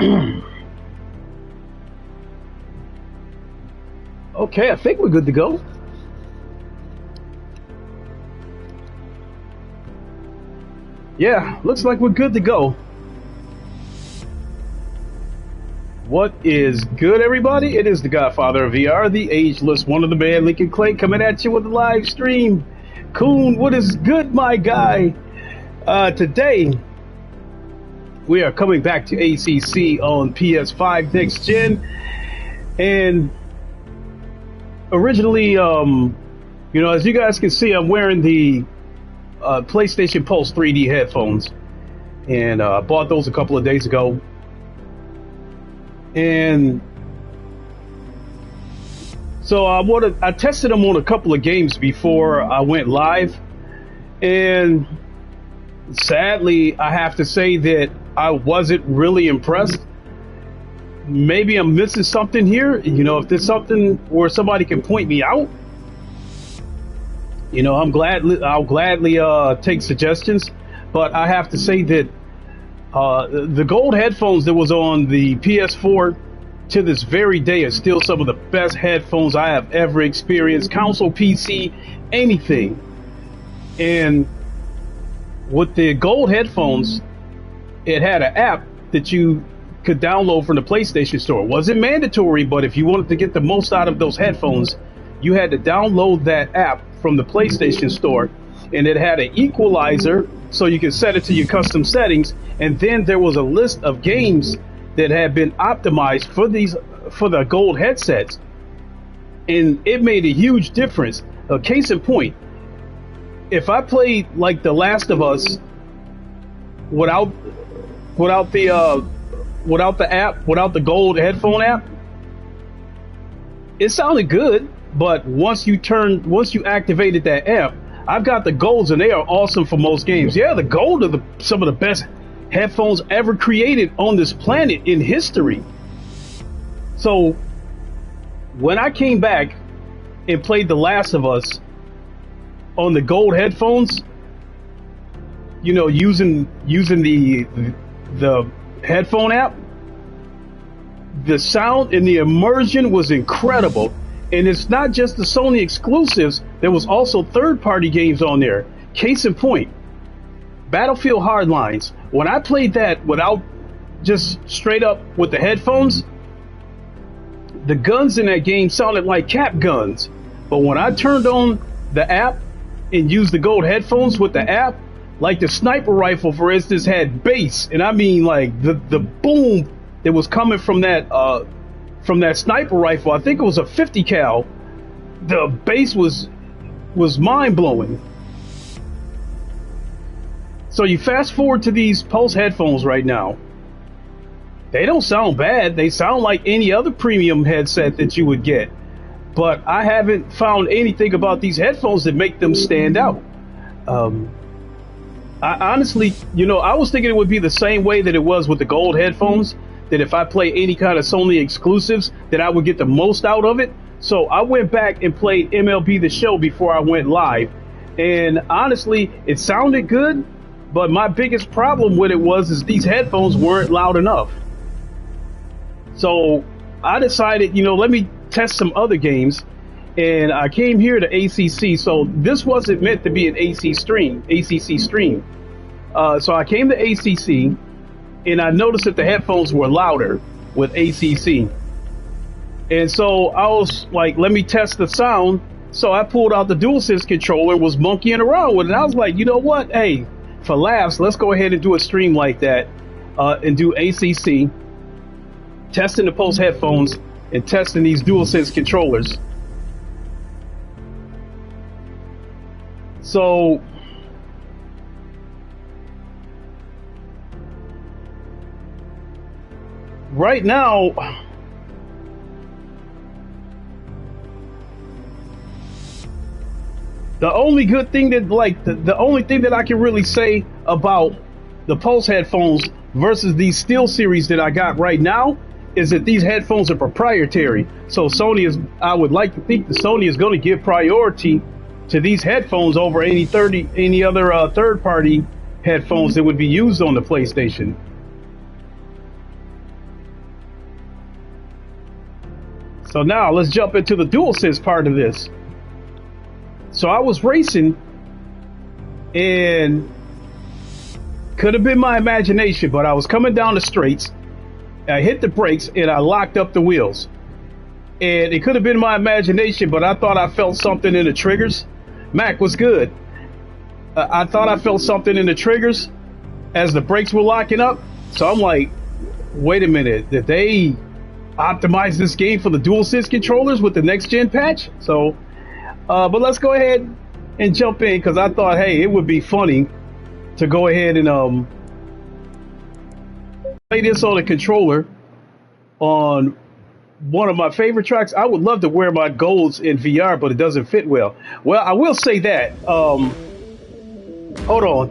Okay, I think we're good to go. Yeah, looks like we're good to go. What is good, everybody? It is the Godfather of VR, the ageless one of the man, Lincoln Clay, coming at you with a live stream. Coon, what is good, my guy? Today, we are coming back to ACC on PS5 Next Gen. And originally, as you guys can see, I'm wearing the PlayStation Pulse 3D headphones. And I bought those a couple of days ago. And so I tested them on a couple of games before I went live, and sadly I have to say that I wasn't really impressed. Maybe I'm missing something here. If there's something where somebody can point me out, I'll gladly take suggestions. But I have to say that the gold headphones that was on the PS4 to this very day are still some of the best headphones I have ever experienced. Console, PC, anything. And with the gold headphones, it had an app that you could download from the PlayStation Store. It wasn't mandatory, but if you wanted to get the most out of those headphones, you had to download that app from the PlayStation Store. And it had an equalizer, so you could set it to your custom settings. And then there was a list of games that had been optimized for the gold headsets, and it made a huge difference. Case in point, if I played like The Last of Us without the app, without the gold headphone app, it sounded good. But once you activated that app, I've got the golds, and they are awesome for most games. Yeah, the gold are some of the best headphones ever created on this planet in history. So when I came back and played The Last of Us on the gold headphones, using the headphone app, the sound and the immersion was incredible. And it's not just the Sony exclusives. There was also third-party games on there. Case in point, Battlefield Hardlines. When I played that without just straight up with the headphones, the guns in that game sounded like cap guns. But when I turned on the app and used the gold headphones with the app, like the sniper rifle, for instance, had bass. And I mean like the boom that was coming from that sniper rifle. I think it was a 50 cal. The bass was mind-blowing. So you fast forward to these Pulse headphones right now. They don't sound bad. They sound like any other premium headset that you would get. But I haven't found anything about these headphones that make them stand out. I honestly, I was thinking it would be the same way that it was with the gold headphones, that if I play any kind of Sony exclusives, that I would get the most out of it. So I went back and played MLB The Show before I went live. And honestly, it sounded good. But my biggest problem with it is these headphones weren't loud enough. So I decided, let me test some other games. And I came here to ACC. So this wasn't meant to be an ACC stream. So I came to ACC, and I noticed that the headphones were louder with ACC. And so I was like, let me test the sound. So I pulled out the Dualsense controller and was monkeying around with it. And I was like, you know what? Hey, for laughs, let's go ahead and do a stream like that and do ACC, testing the Pulse headphones and testing these Dualsense controllers. So right now, the only good thing that, the only thing that I can really say about the Pulse headphones versus these Steel series that I got right now is that these headphones are proprietary. So I would like to think that Sony is going to give priority to these headphones over any other third-party headphones that would be used on the PlayStation. So now let's jump into the DualSense part of this. So I was racing, and could have been my imagination, but I was coming down the straights. I hit the brakes and I locked up the wheels. And it could have been my imagination, but I thought I felt something in the triggers. Mac was good. I thought I felt something in the triggers as the brakes were locking up. So I'm like, wait a minute, did they optimize this game for the DualSense controllers with the next gen patch? So, but let's go ahead and jump in, because I thought, hey, it would be funny to go ahead and play this on a controller on one of my favorite tracks. I would love to wear my golds in VR, but it doesn't fit well. Well, I will say that. Hold on.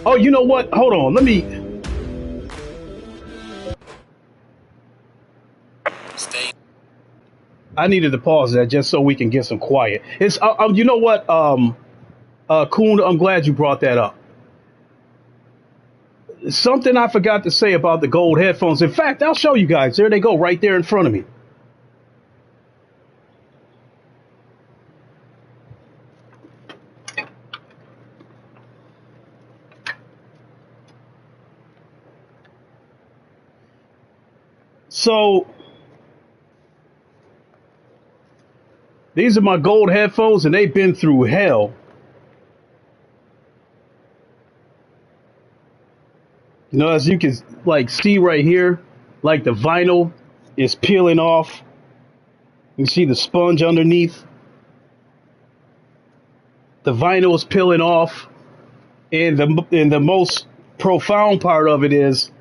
Oh, you know what? Hold on. Let me. Stay. I needed to pause that just so we can get some quiet. It's. You know what? Kuhn, I'm glad you brought that up. Something I forgot to say about the gold headphones. In fact, I'll show you guys. There they go, right there in front of me. So these are my gold headphones, and they've been through hell. You know, as you can like see right here, like the vinyl is peeling off. You see the sponge underneath. The vinyl is peeling off, and the most profound part of it is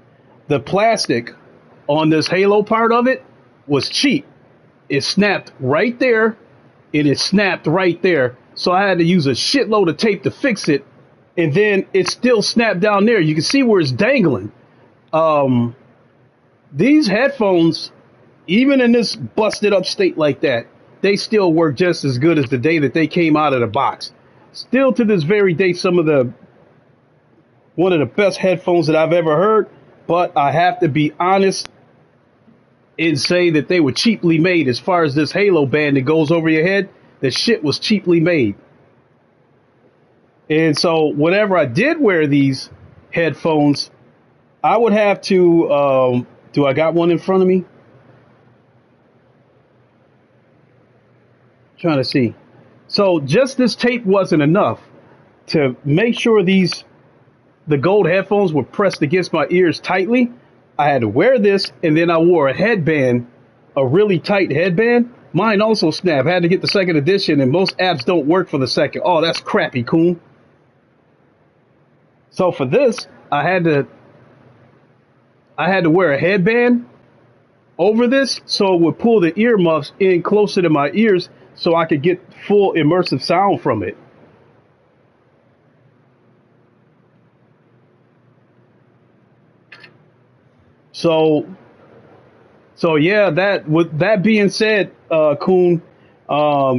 the plastic on this halo part of it was cheap. It snapped right there, and it snapped right there. So I had to use a shitload of tape to fix it. And then it still snapped down there. You can see where it's dangling. These headphones, even in this busted up state like that, they still work just as good as the day that they came out of the box. Still to this very day, one of the best headphones that I've ever heard. But I have to be honest and say that they were cheaply made. As far as this halo band that goes over your head, the shit was cheaply made. And so whenever I did wear these headphones, I would have to, do I got one in front of me? Trying to see. So just this tape wasn't enough to make sure the gold headphones were pressed against my ears tightly. I had to wear this, and then I wore a headband, a really tight headband. Mine also snapped. I had to get the second edition, and most apps don't work for the second. Oh, that's crappy, Coon. So for this, I had to wear a headband over this so it would pull the earmuffs in closer to my ears so I could get full immersive sound from it. So yeah, with that being said, Kuhn,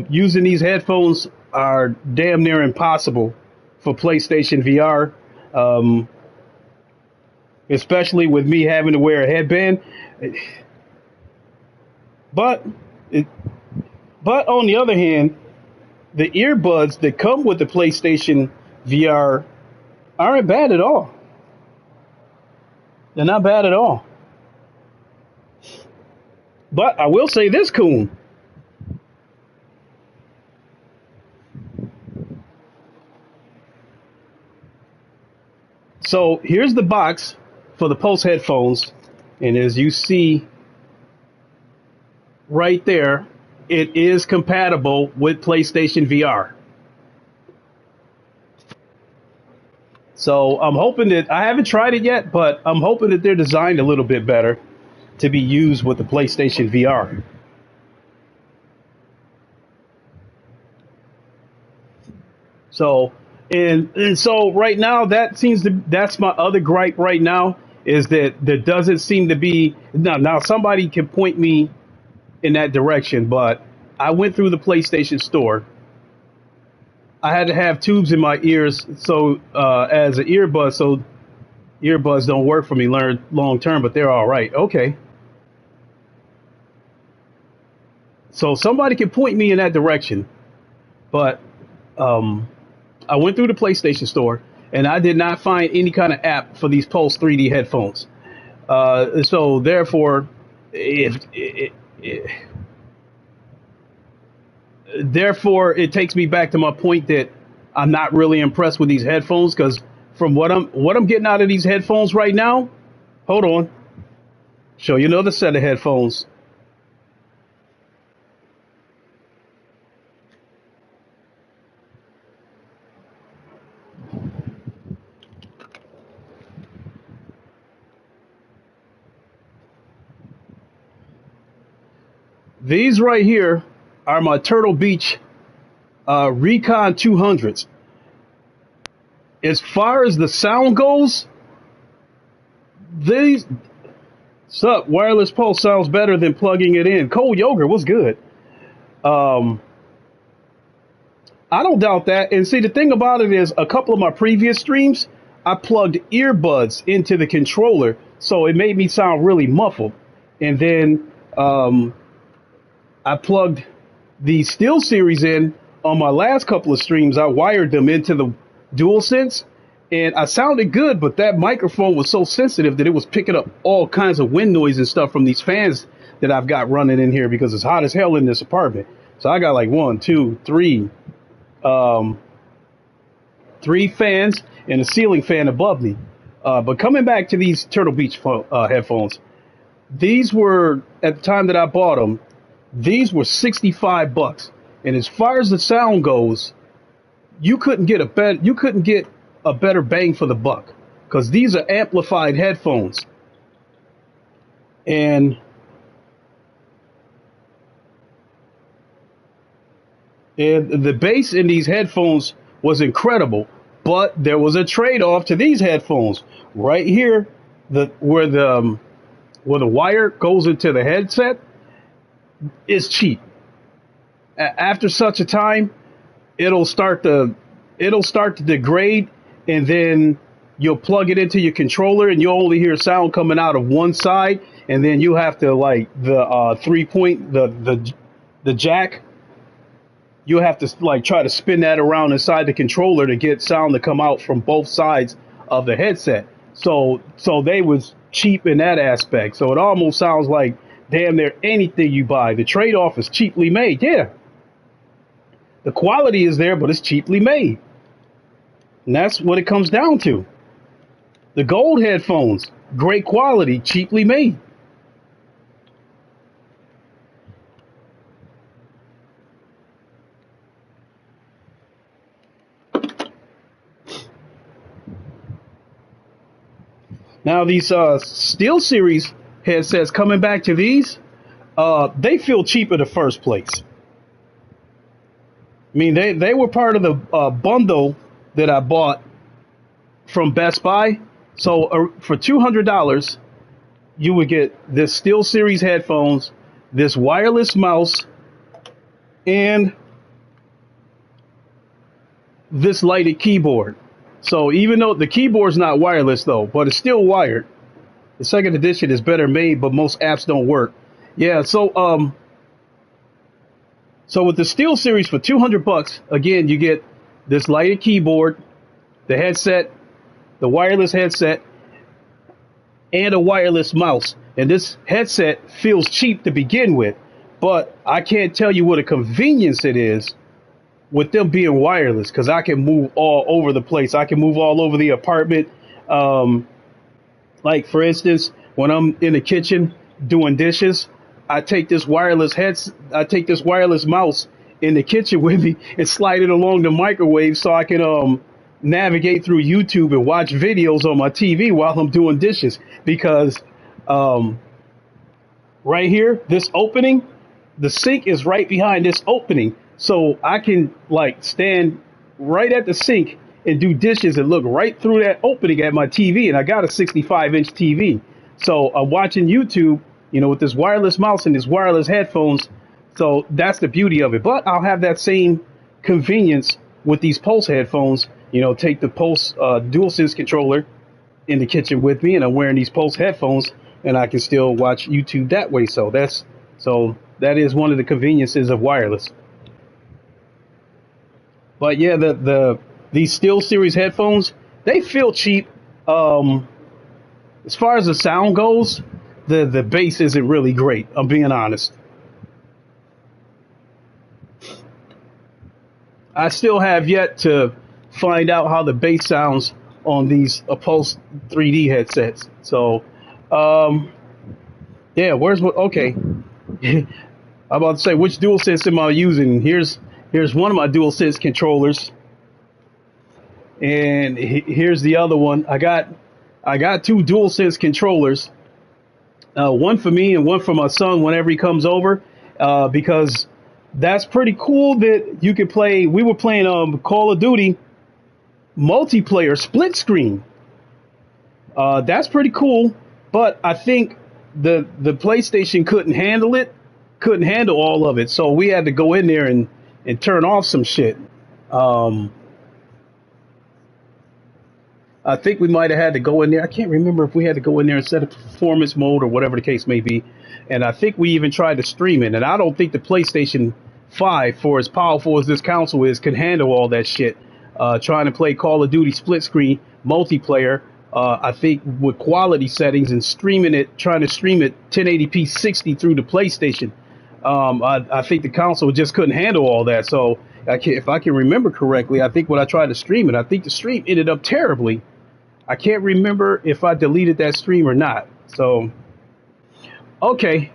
using these headphones are damn near impossible for PlayStation VR. Especially with me having to wear a headband. But on the other hand, the earbuds that come with the PlayStation VR aren't bad at all. They're not bad at all. But I will say this, Coon. So here's the box for the Pulse headphones, and as you see right there, it is compatible with PlayStation VR. So I'm hoping that, I haven't tried it yet, but I'm hoping that they're designed a little bit better to be used with the PlayStation VR. So and so right now, that's my other gripe right now, is that there doesn't seem to be, now somebody can point me in that direction, but I went through the PlayStation store. I had to have tubes in my ears, so as an earbud, so earbuds don't work for me long term, but they're all right. Okay. So somebody can point me in that direction. But I went through the PlayStation Store and I did not find any kind of app for these Pulse 3D headphones. So therefore, if therefore it takes me back to my point that I'm not really impressed with these headphones, because from what I'm getting out of these headphones right now. Hold on, show you another set of headphones. These right here are my Turtle Beach Recon 200s. As far as the sound goes, these sup wireless pulse sounds better than plugging it in. Cold yogurt was good. Um, I don't doubt that. And see, the thing about it is, a couple of my previous streams, I plugged earbuds into the controller, so it made me sound really muffled. And then I plugged the Steel Series in on my last couple of streams. I wired them into the Dualsense, and I sounded good, but that microphone was so sensitive that it was picking up all kinds of wind noise and stuff from these fans that I've got running in here, because it's hot as hell in this apartment. So I got like one, two, three, three fans and a ceiling fan above me. But coming back to these Turtle Beach headphones, these were, at the time that I bought them, these were $65. And as far as the sound goes, you couldn't get a better bang for the buck, because these are amplified headphones. And the bass in these headphones was incredible, but there was a trade-off to these headphones. Right here, where the wire goes into the headset is cheap. After such a time, it'll start to degrade, and then you'll plug it into your controller and you'll only hear sound coming out of one side, and then you have to, like, the 3-point the jack, you have to like try to spin that around inside the controller to get sound to come out from both sides of the headset. So they was cheap in that aspect. So it almost sounds like damn near anything you buy, the trade-off is cheaply made. Yeah, the quality is there, but it's cheaply made. And that's what it comes down to. The gold headphones, great quality, cheaply made. Now these Steel Series headsets, coming back to these, they feel cheap in the first place. I mean, they were part of the bundle that I bought from Best Buy. So for $200, you would get this Steel Series headphones, this wireless mouse, and this lighted keyboard. So even though the keyboard's not wireless though, but it's still wired. The second edition is better made, but most apps don't work. Yeah, so with the Steel Series for $200, again, you get this lighted keyboard, the headset, the wireless headset, and a wireless mouse. And this headset feels cheap to begin with, but I can't tell you what a convenience it is with them being wireless, because I can move all over the place. I can move all over the apartment. Like, for instance, when I'm in the kitchen doing dishes, I take this wireless mouse in the kitchen with me and slide it along the microwave so I can navigate through YouTube and watch videos on my TV while I'm doing dishes. Because right here, this opening, the sink is right behind this opening. So I can like stand right at the sink and do dishes and look right through that opening at my TV. And I got a 65-inch TV. So I'm watching YouTube, with this wireless mouse and these wireless headphones. So that's the beauty of it. But I'll have that same convenience with these Pulse headphones. Take the Pulse DualSense controller in the kitchen with me, and I'm wearing these Pulse headphones, and I can still watch YouTube that way. So That is one of the conveniences of wireless. But yeah, these Steel Series headphones, they feel cheap. Um, as far as the sound goes, the bass isn't really great. I'm being honest. I still have yet to find out how the bass sounds on these Pulse 3D headsets. So, um, yeah, where's what? Okay, I'm about to say which DualSense am I using? Here's one of my DualSense controllers, and here's the other one. I got two DualSense controllers, one for me and one for my son whenever he comes over, because that's pretty cool that you could play. We were playing Call of Duty multiplayer split screen. That's pretty cool, but I think the PlayStation couldn't handle all of it, so we had to go in there and turn off some shit. Um, I think we might have had to go in there. I can't remember if we had to go in there and set a performance mode or whatever the case may be. And I think we even tried to stream it. And I don't think the PlayStation 5, for as powerful as this console is, can handle all that shit. Trying to play Call of Duty split screen multiplayer, I think with quality settings and trying to stream it 1080p 60 through the PlayStation. I think the console just couldn't handle all that. So if I can remember correctly, I think when I tried to stream it, I think the stream ended up terribly. I can't remember if I deleted that stream or not. So, okay.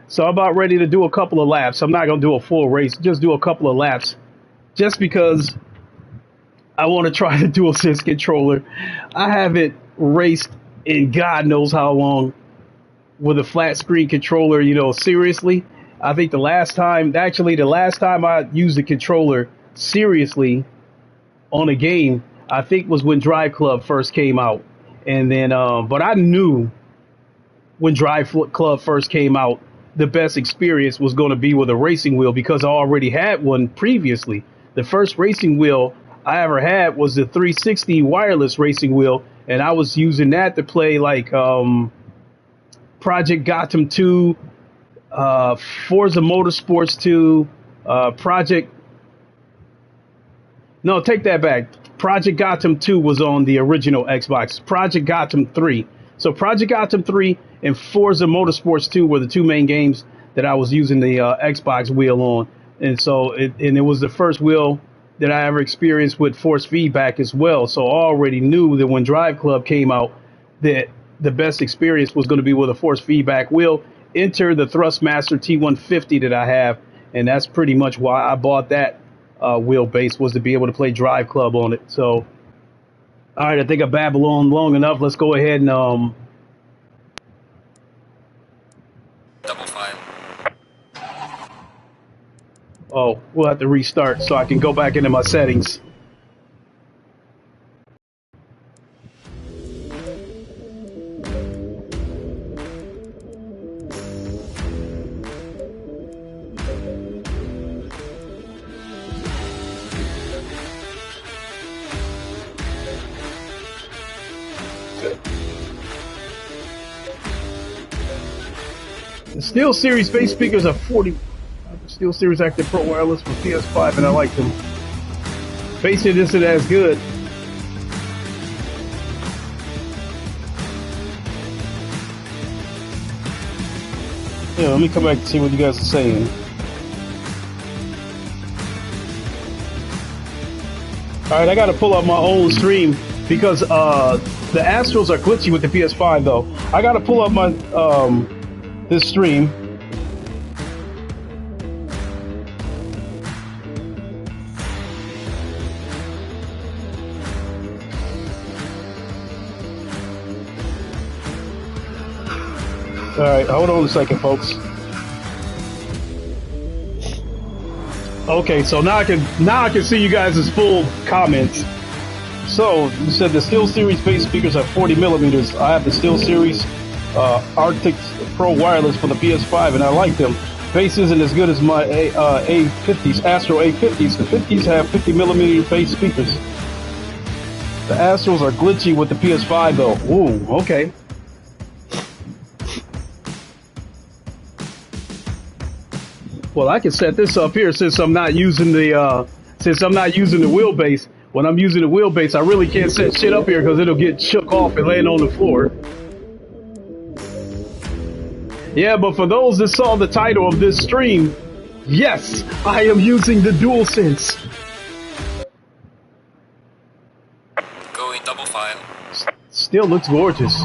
So I'm about ready to do a couple of laps. I'm not going to do a full race, just do a couple of laps just because I want to try the DualSense controller. I haven't raced in God knows how long with a flat screen controller, seriously. I think the last time I used the controller seriously on a game, I think was when Drive Club first came out. And then, but I knew when Club first came out, the best experience was going to be with a racing wheel because I already had one previously. The first racing wheel I ever had was the 360 wireless racing wheel, and I was using that to play like Project Gotham 2, Forza Motorsports 2, Project. No, take that back. Project Gotham 2 was on the original Xbox. Project Gotham 3. So Project Gotham 3 and Forza Motorsports 2 were the two main games that I was using the Xbox wheel on. And so it was the first wheel that I ever experienced with force feedback as well. So I already knew that when Drive Club came out that the best experience was going to be with a force feedback wheel. Enter the Thrustmaster T150 that I have, and that's pretty much why I bought that wheelbase, was to be able to play Drive Club on it. So, all right, I think I babbled on long enough. Let's go ahead and double file. oh, we'll have to restart so I can go back into my settings. The Steel Series bass speakers are 40. Steel Series Active Pro Wireless for PS5, and I like them. Bass isn't as good. Yeah, let me come back and see what you guys are saying. All right, I got to pull up my own stream because the Astros are glitchy with the PS5, though. I got to pull up my this stream. All right, hold on a second, folks. Okay, so now I can see you guys' full comments. So you said the Steel Series bass speakers are 40 millimeters. I have the Steel Series Arctic Pro Wireless for the PS5, and I like them. Bass isn't as good as my A50s, Astro A50s. The 50s have 50 millimeter bass speakers. The Astros are glitchy with the PS5, though. Ooh, okay. Well, I can set this up here since I'm not using the wheelbase. When I'm using the wheelbase, I really can't set shit up here because it'll get shook off and land on the floor. Yeah, but for those that saw the title of this stream, yes, I am using the Dualsense. Going double file. Still looks gorgeous.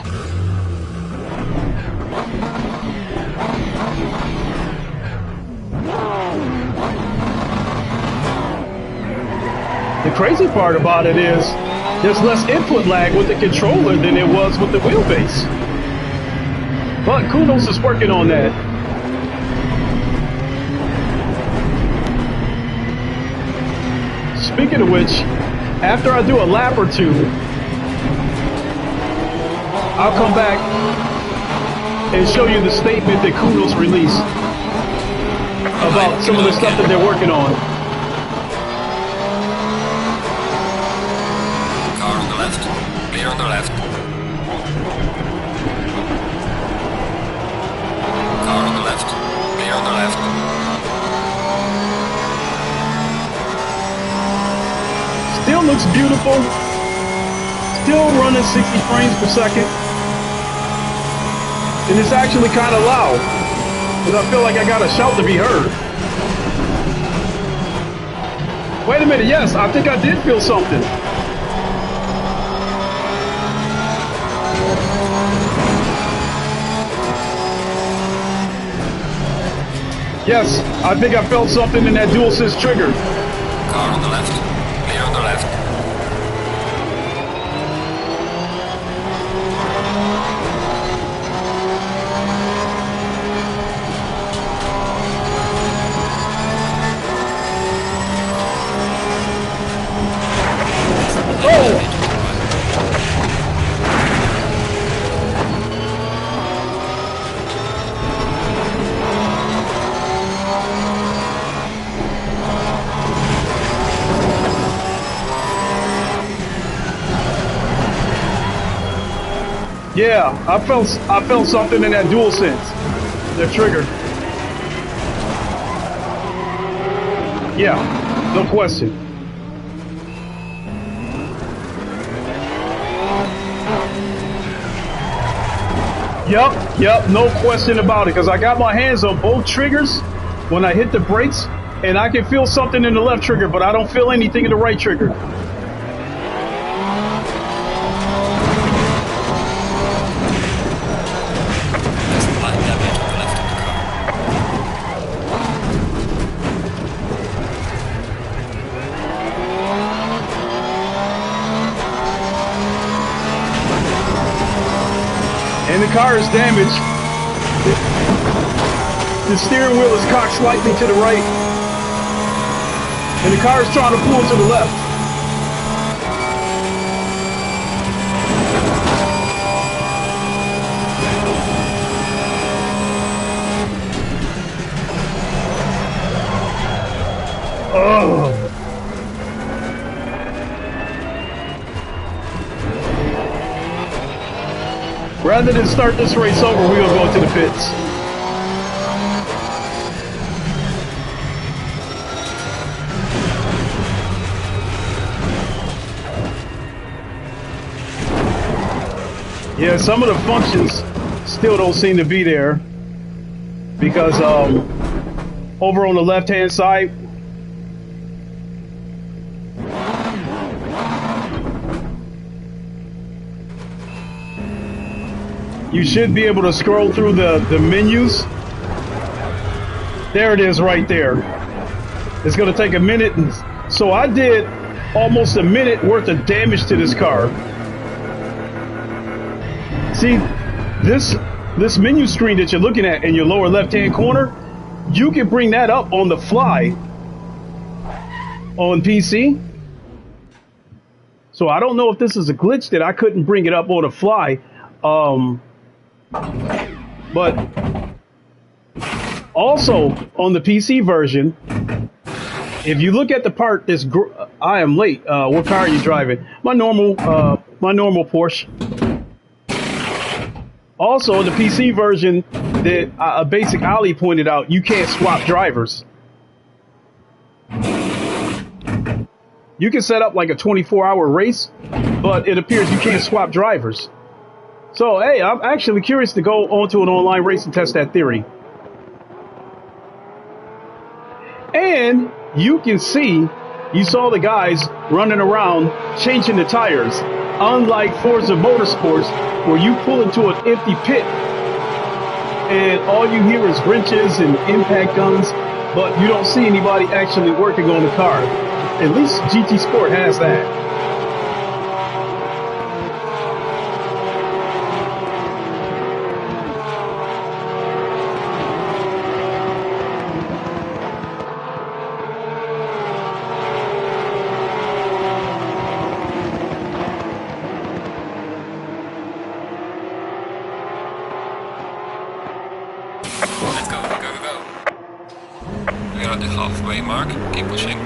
The crazy part about it is there's less input lag with the controller than there was with the wheelbase. But Kudos is working on that. Speaking of which, after I do a lap or two, I'll come back and show you the statement that Kudos released about some of the stuff that they're working on. Car on the left. Clear on the left. Car on the left. Clear on the left. Still looks beautiful. Still running 60 frames per second. And it's actually kind of loud. Because I feel like I got to shout to be heard. Wait a minute, yes, I think I did feel something. Yes, I think I felt something in that DualSense trigger. Car on the left. Clear on the left. Oh! Yeah, I felt something in that DualSense, the trigger. Yeah, no question. Yep, no question about it, because I got my hands on both triggers when I hit the brakes, and I can feel something in the left trigger, but I don't feel anything in the right trigger. And the car is damaged. The steering wheel is cocked slightly to the right. And the car is trying to pull to the left. Oh. Rather than start this race over, we're going to go to the pits. Yeah, some of the functions still don't seem to be there because over on the left-hand side, you should be able to scroll through the menus. There it is right there. It's going to take a minute. So I did almost a minute worth of damage to this car. See, this menu screen that you're looking at in your lower left-hand corner, you can bring that up on the fly on PC. So I don't know if this is a glitch that I couldn't bring it up on the fly. But also on the PC version, if you look at the part that's I am late. What car are you driving? My normal Porsche. Also, in the PC version that a basic Ali pointed out, you can't swap drivers. You can set up like a 24-hour race, but it appears you can't swap drivers. So, hey, I'm actually curious to go onto an online race and test that theory. And you can see, you saw the guys running around changing the tires. Unlike Forza Motorsports, where you pull into an empty pit and all you hear is wrenches and impact guns, but you don't see anybody actually working on the car. At least GT Sport has that. Let's go, go, go, go. We are at the halfway mark. Keep pushing.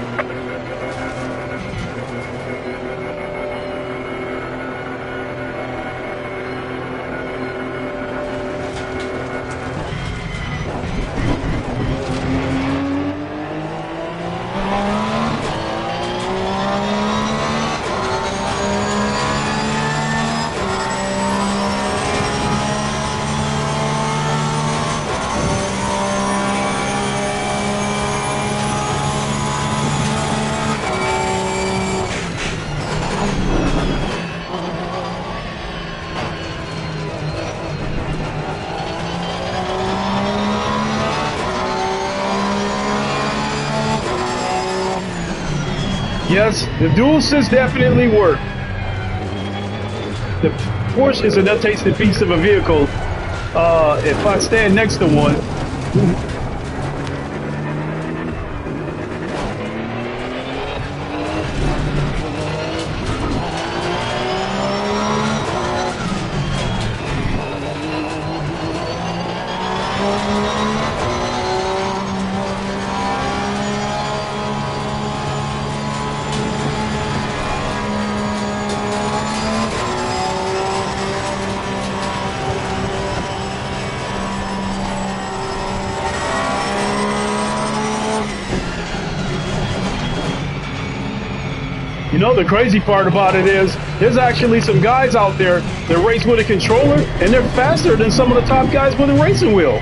Yes, the Dualsense definitely work. The Porsche is an untasted piece of a vehicle. If I stand next to one, you know, the crazy part about it is there's actually some guys out there that race with a controller, and they're faster than some of the top guys with a racing wheel.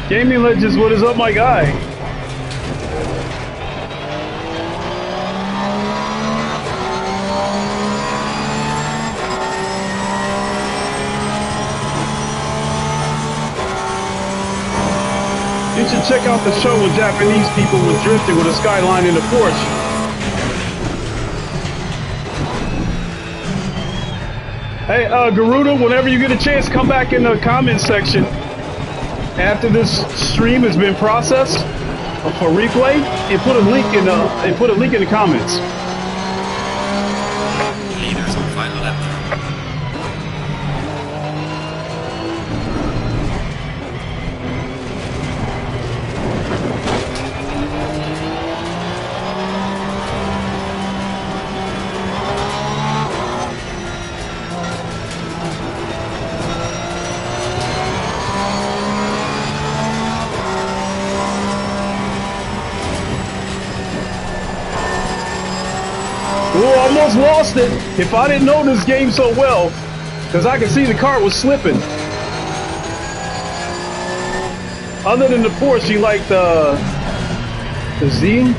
Gaming Legends, what is up, my guy? You should check out the show with Japanese people with drifting with a skyline in a Porsche. Hey, Garuda, whenever you get a chance, come back in the comments section. After this stream has been processed for replay, and put a link in the comments. Leaders on final lap. Oh, almost lost it. If I didn't know this game so well, because I could see the car was slipping. Other than the Porsche, you like the Z?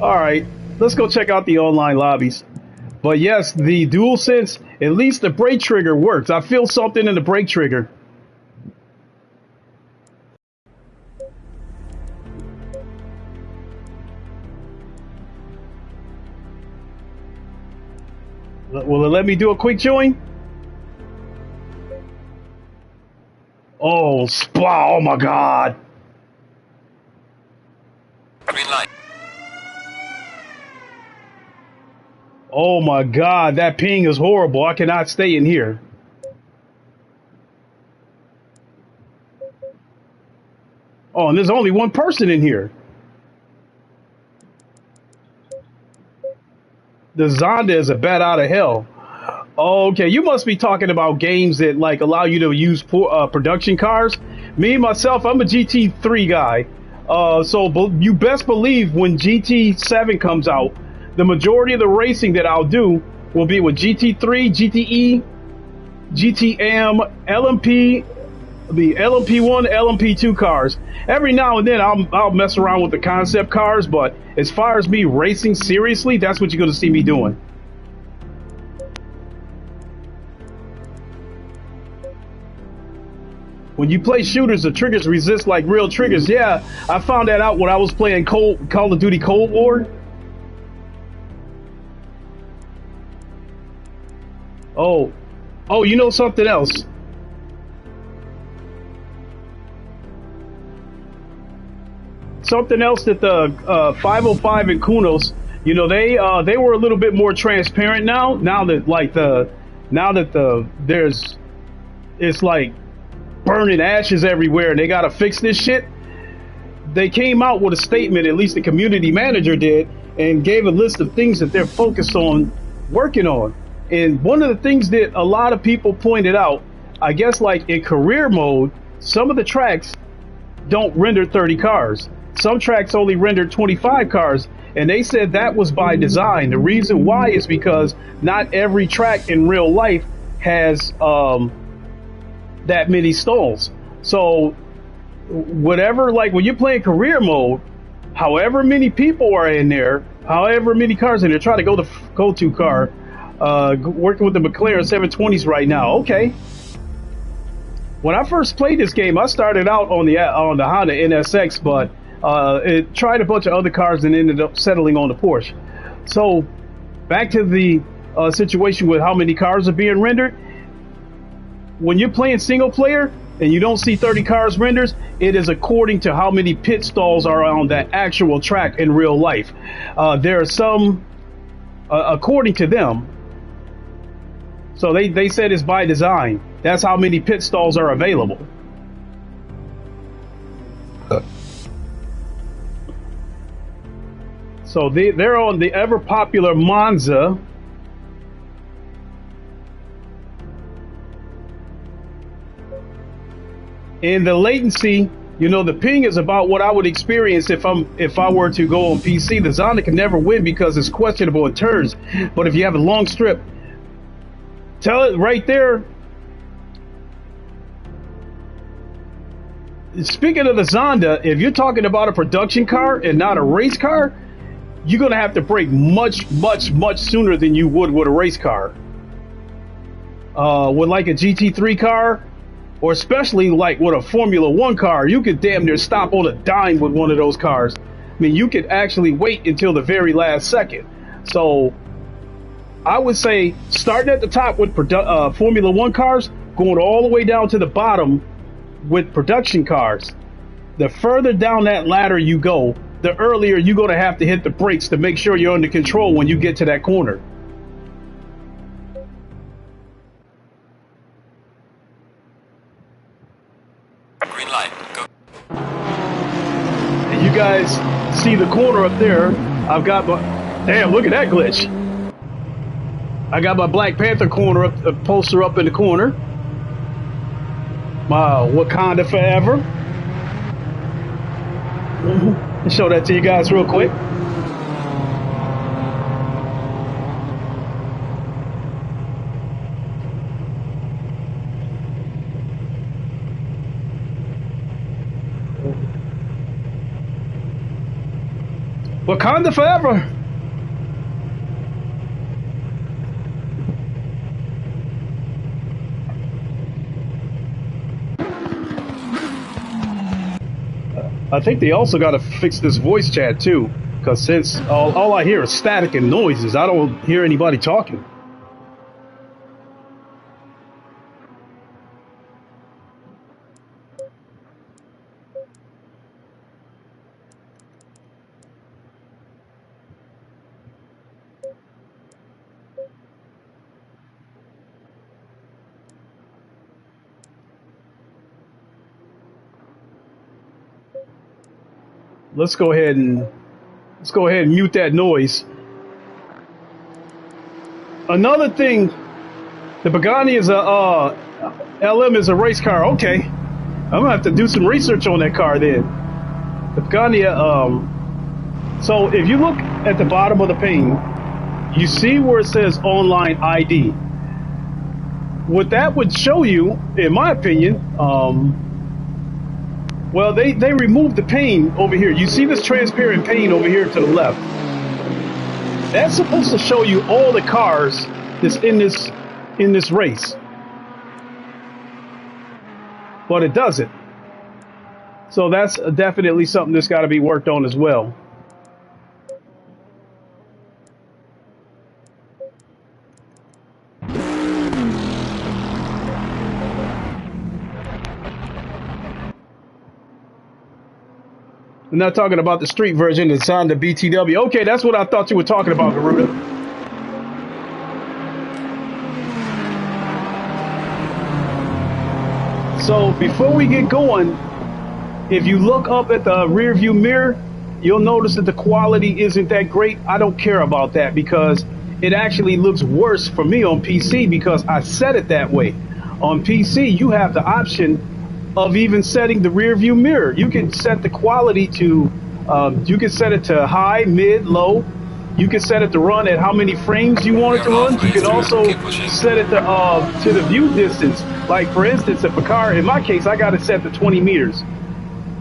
All right, let's go check out the online lobbies. But yes, the Dualsense, at least the brake trigger works. I feel something in the brake trigger. Will it let me do a quick join? Oh, spa! Oh my God! Green light. Oh my God! That ping is horrible. I cannot stay in here. Oh, and there's only one person in here. The Zonda is a bat out of hell. Okay, you must be talking about games that like allow you to use production cars. Me myself, I'm a GT3 guy. So you best believe when GT7 comes out, the majority of the racing that I'll do will be with GT3, GTE, GTM, LMP, the LMP1, LMP2 cars. Every now and then I'll mess around with the concept cars, but as far as me racing seriously, that's what you're going to see me doing. When you play shooters, the triggers resist like real triggers. Yeah, I found that out when I was playing Call of Duty Cold War. Oh, you know something else? Something else that the 505 and Kunos, you know, they were a little bit more transparent now. Now that it's like burning ashes everywhere and they gotta fix this shit. They came out with a statement, at least the community manager did, and gave a list of things that they're focused on working on. And one of the things that a lot of people pointed out, I guess like in career mode, some of the tracks don't render 30 cars. Some tracks only render 25 cars. And they said that was by design. The reason why is because not every track in real life has that many stalls. So whatever, like when you're playing career mode, however many people are in there, however many cars in there, try to go to go-to car, working with the McLaren 720s right now. Okay. When I first played this game, I started out on the Honda NSX, but it tried a bunch of other cars and ended up settling on the Porsche. So back to the situation with how many cars are being rendered. When you're playing single player and you don't see 30 cars rendered, it is according to how many pit stalls are on that actual track in real life. There are some, according to them, so they said it's by design. That's how many pit stalls are available. So they're on the ever popular Monza. And the latency, you know, the ping is about what I would experience if I were to go on PC. The Zonda can never win because it's questionable in turns. But if you have a long strip, tell it right there. Speaking of the Zonda, if you're talking about a production car and not a race car, you're going to have to brake much sooner than you would with a race car. With like a GT3 car, or especially like with a Formula One car, you could damn near stop on a dime with one of those cars. I mean, you could actually wait until the very last second. So I would say starting at the top with Formula One cars, going all the way down to the bottom with production cars. The further down that ladder you go, the earlier you're going to have to hit the brakes to make sure you're under control when you get to that corner. Green light. Go. And you guys see the corner up there. I've got my... Damn, look at that glitch. I got my Black Panther corner up, poster up in the corner. Wakanda forever. Show that to you guys real quick. Wakanda forever. I think they also got to fix this voice chat too, because since all I hear is static and noises, I don't hear anybody talking. Let's go ahead and mute that noise. Another thing, the Pagani is a LM is a race car. Okay, I'm gonna have to do some research on that car then. The Pagani, so if you look at the bottom of the pane, you see where it says online ID. What that would show you, in my opinion, well, they removed the pane over here. You see this transparent pane over here to the left. That's supposed to show you all the cars that's in this race. But it doesn't. So that's definitely something that's got to be worked on as well. I'm not talking about the street version. It's on the BTW. Okay, that's what I thought you were talking about, Garuda. So before we get going, if you look up at the rear view mirror, you'll notice that the quality isn't that great. I don't care about that because it actually looks worse for me on PC because I set it that way. On PC, you have the option of even setting the rear view mirror. You can set the quality to, you can set it to high, mid, low. You can set it to run at how many frames you want it to run. You can also set it to the view distance. Like for instance, if a car, in my case, I got it set to 20 meters.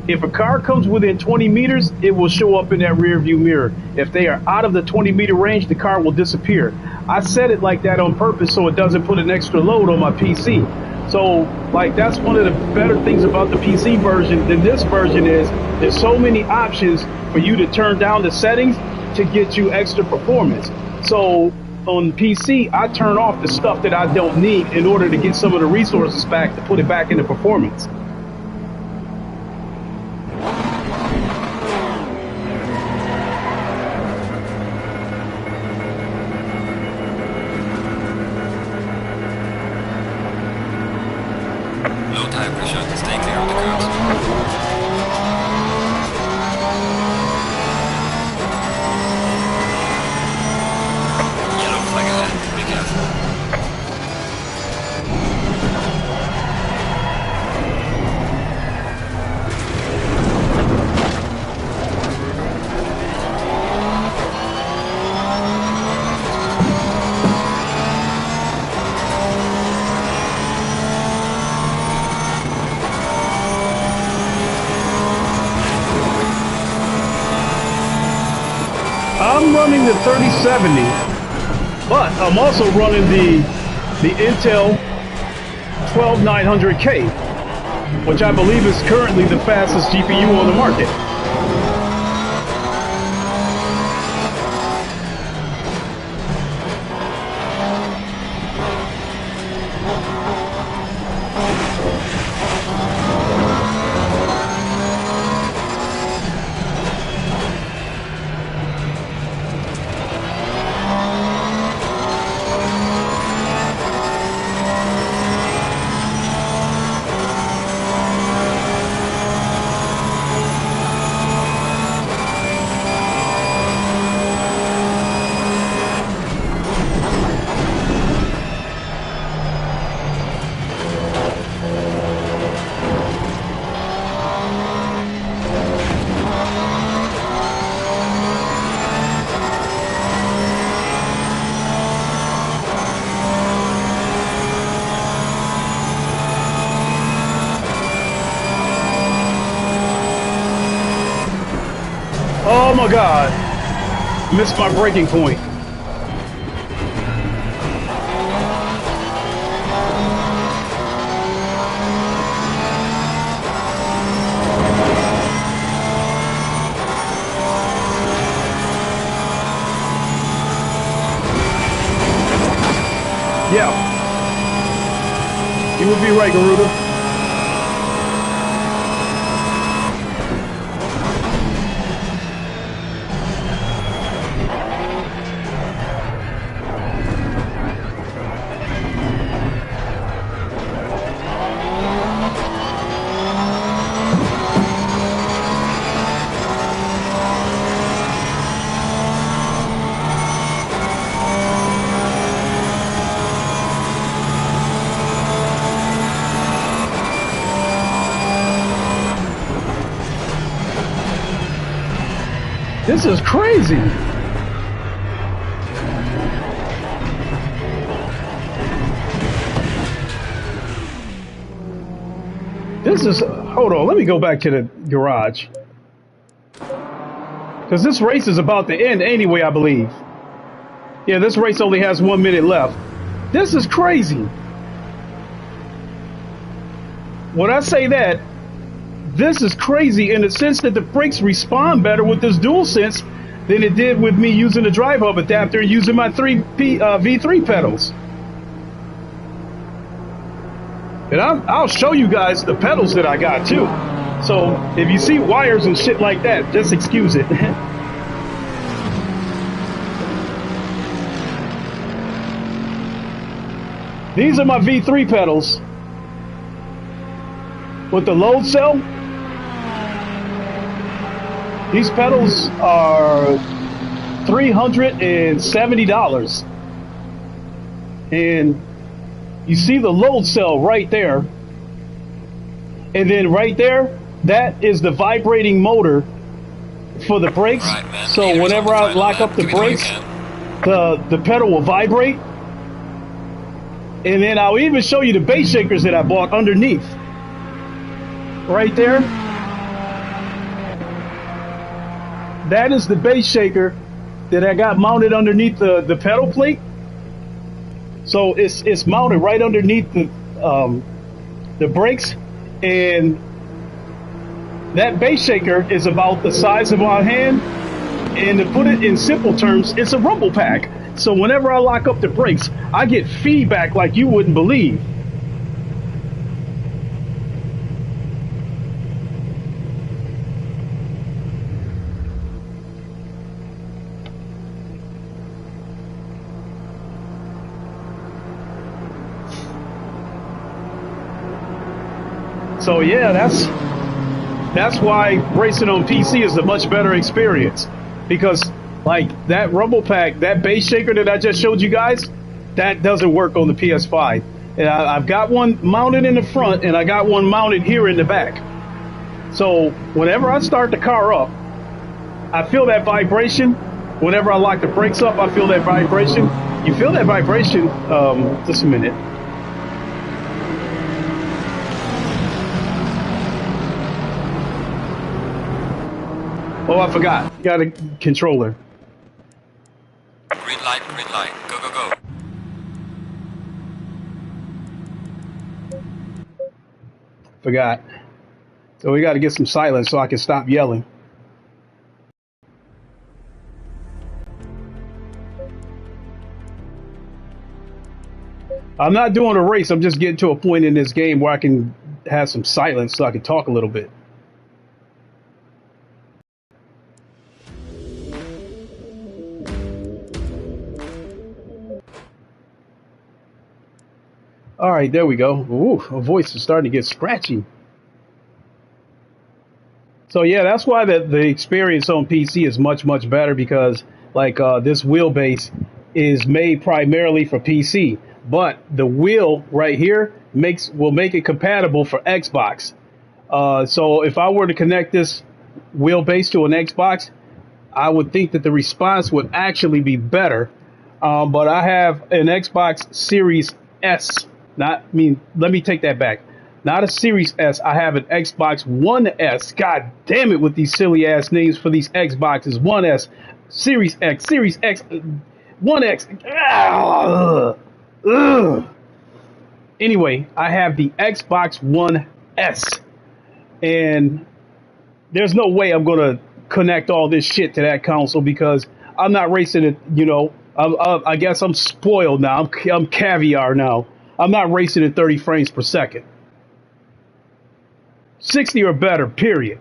If a car comes within 20 meters, it will show up in that rear view mirror. If they are out of the 20-meter range, the car will disappear. I set it like that on purpose so it doesn't put an extra load on my PC. So, like, that's one of the better things about the PC version than this version is there's so many options for you to turn down the settings to get you extra performance. So, on PC, I turn off the stuff that I don't need in order to get some of the resources back to put it back into performance. I'm running the 3070, but I'm also running the Intel 12900K, which I believe is currently the fastest GPU on the market. Oh my God. Missed my braking point. Yeah. You would be right, Garuda. This is crazy. This is, hold on, let me go back to the garage. Because this race is about to end anyway, I believe. Yeah, this race only has 1 minute left. This is crazy. When I say that, this is crazy in the sense that the brakes respond better with this Dualsense than it did with me using the drive hub adapter and using my V3 pedals. And I'll show you guys the pedals that I got too. So if you see wires and shit like that, just excuse it. These are my V3 pedals with the load cell. These pedals are $370. And you see the load cell right there. And then right there, that is the vibrating motor for the brakes. Right, so whenever I lock up the brakes, the pedal will vibrate. And then I'll even show you the bass shakers that I bought underneath. Right there. That is the bass shaker that I got mounted underneath the pedal plate. So it's mounted right underneath the brakes, and that bass shaker is about the size of my hand. And to put it in simple terms, it's a rumble pack. So whenever I lock up the brakes, I get feedback like you wouldn't believe. So yeah, that's why racing on PC is a much better experience, because like that rumble pack, that bass shaker that I just showed you guys, that doesn't work on the PS5. And I've got one mounted in the front and I got one mounted here in the back. So whenever I start the car up, I feel that vibration. Whenever I lock the brakes up, I feel that vibration. You feel that vibration, just a minute. Oh, I forgot. Got a controller. Green light, go, go, go. Forgot. So we got to get some silence so I can stop yelling. I'm not doing a race. I'm just getting to a point in this game where I can have some silence so I can talk a little bit. All right, there we go. Ooh, my voice is starting to get scratchy. So yeah, that's why the experience on PC is much, much better, because like this wheelbase is made primarily for PC, but the wheel right here will make it compatible for Xbox. So if I were to connect this wheelbase to an Xbox, I would think that the response would actually be better. But I have an Xbox Series S. Let me take that back. not a Series S. I have an Xbox One S. God damn it with these silly ass names for these Xboxes. One S, Series X, One X. Ugh. Ugh. Anyway, I have the Xbox One S, and there's no way I'm gonna connect all this shit to that console because I'm not racing it. You know, I guess I'm spoiled now. I'm caviar now. I'm not racing at 30 frames per second. 60 or better, period.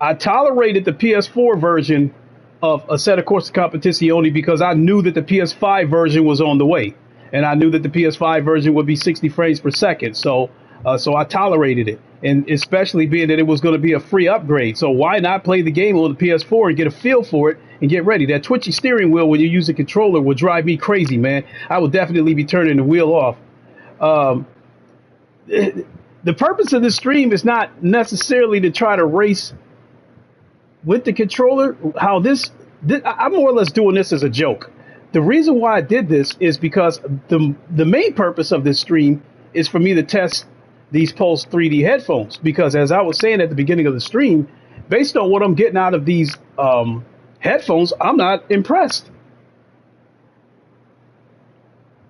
I tolerated the PS4 version of Assetto Corsa Competizione because I knew that the PS5 version was on the way, and I knew that the PS5 version would be 60 frames per second. So I tolerated it, and especially being that it was going to be a free upgrade. So why not play the game on the PS4 and get a feel for it and get ready? That twitchy steering wheel when you use a controller will drive me crazy, man. I would definitely be turning the wheel off. The purpose of this stream is not necessarily to try to race with the controller. I'm more or less doing this as a joke. The reason why I did this is because the main purpose of this stream is for me to test these Pulse 3D headphones, because as I was saying at the beginning of the stream, based on what I'm getting out of these headphones, I'm not impressed.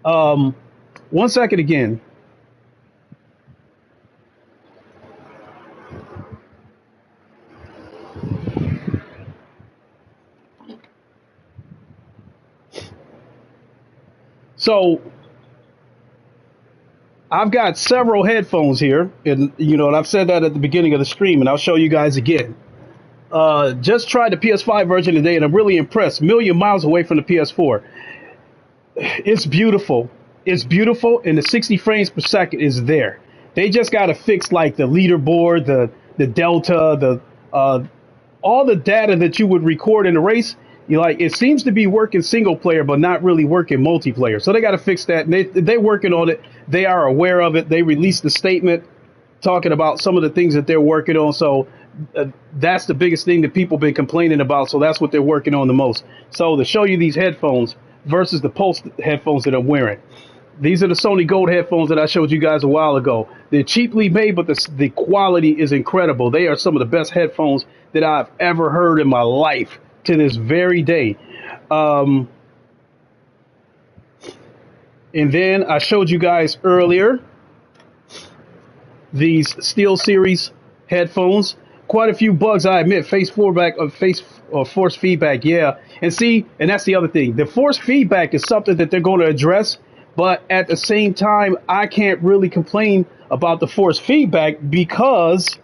1 second again. So I've got several headphones here, and and I've said that at the beginning of the stream, and I'll show you guys again. Just tried the PS5 version today, and I'm really impressed. Million miles away from the PS4. It's beautiful. It's beautiful, and the 60 frames per second is there. They just got to fix like the leaderboard, the delta, all the data that you would record in a race. It seems to be working single player, but not really working multiplayer. So they got to fix that. And they're working on it. They are aware of it. They released a statement talking about some of the things that they're working on. So that's the biggest thing that people have been complaining about. So that's what they're working on the most. So to show you these headphones versus the Pulse headphones that I'm wearing. These are the Sony Gold headphones that I showed you guys a while ago. They're cheaply made, but the quality is incredible. They are some of the best headphones that I've ever heard in my life to this very day. And then I showed you guys earlier these SteelSeries headphones. Quite a few bugs, I admit. Force feedback, yeah. And that's the other thing. The force feedback is something that they're going to address, but at the same time, I can't really complain about the force feedback because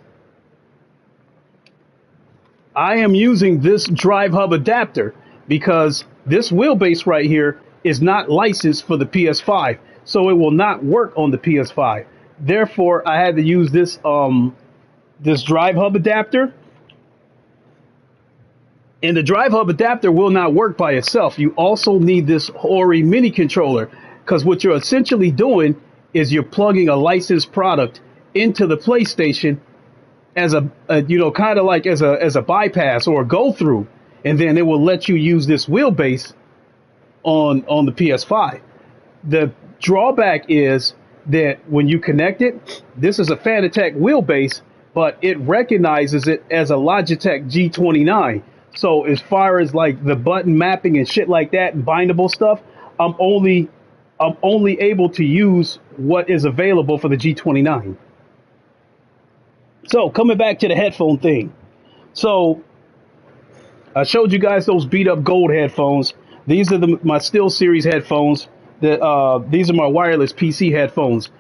I am using this drive hub adapter, because this wheelbase right here is not licensed for the PS5, so it will not work on the PS5. Therefore, I had to use this this drive hub adapter. And the drive hub adapter will not work by itself. You also need this Ori mini controller, because what you're essentially doing is you're plugging a licensed product into the PlayStation as a kind of like as a bypass or a go through, and then it will let you use this wheelbase on the PS5. The drawback is that when you connect it, this is a Fanatec wheelbase, but it recognizes it as a Logitech G29. So as far as like the button mapping and shit like that and bindable stuff, I'm only able to use what is available for the G29. So coming back to the headphone thing. So I showed you guys those beat up gold headphones. These are my SteelSeries headphones. These are my wireless PC headphones.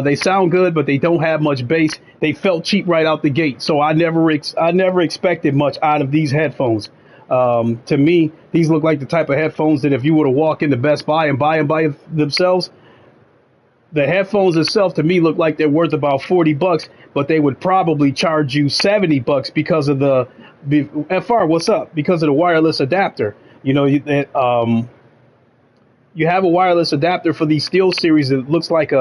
They sound good, but they don't have much bass. They felt cheap right out the gate. So I never expected much out of these headphones. To me, these look like the type of headphones that if you were to walk into Best Buy and buy them by themselves, the headphones itself to me look like they're worth about $40, but they would probably charge you $70 because of the FR. What's up? Because of the wireless adapter. You have a wireless adapter for these SteelSeries. It looks like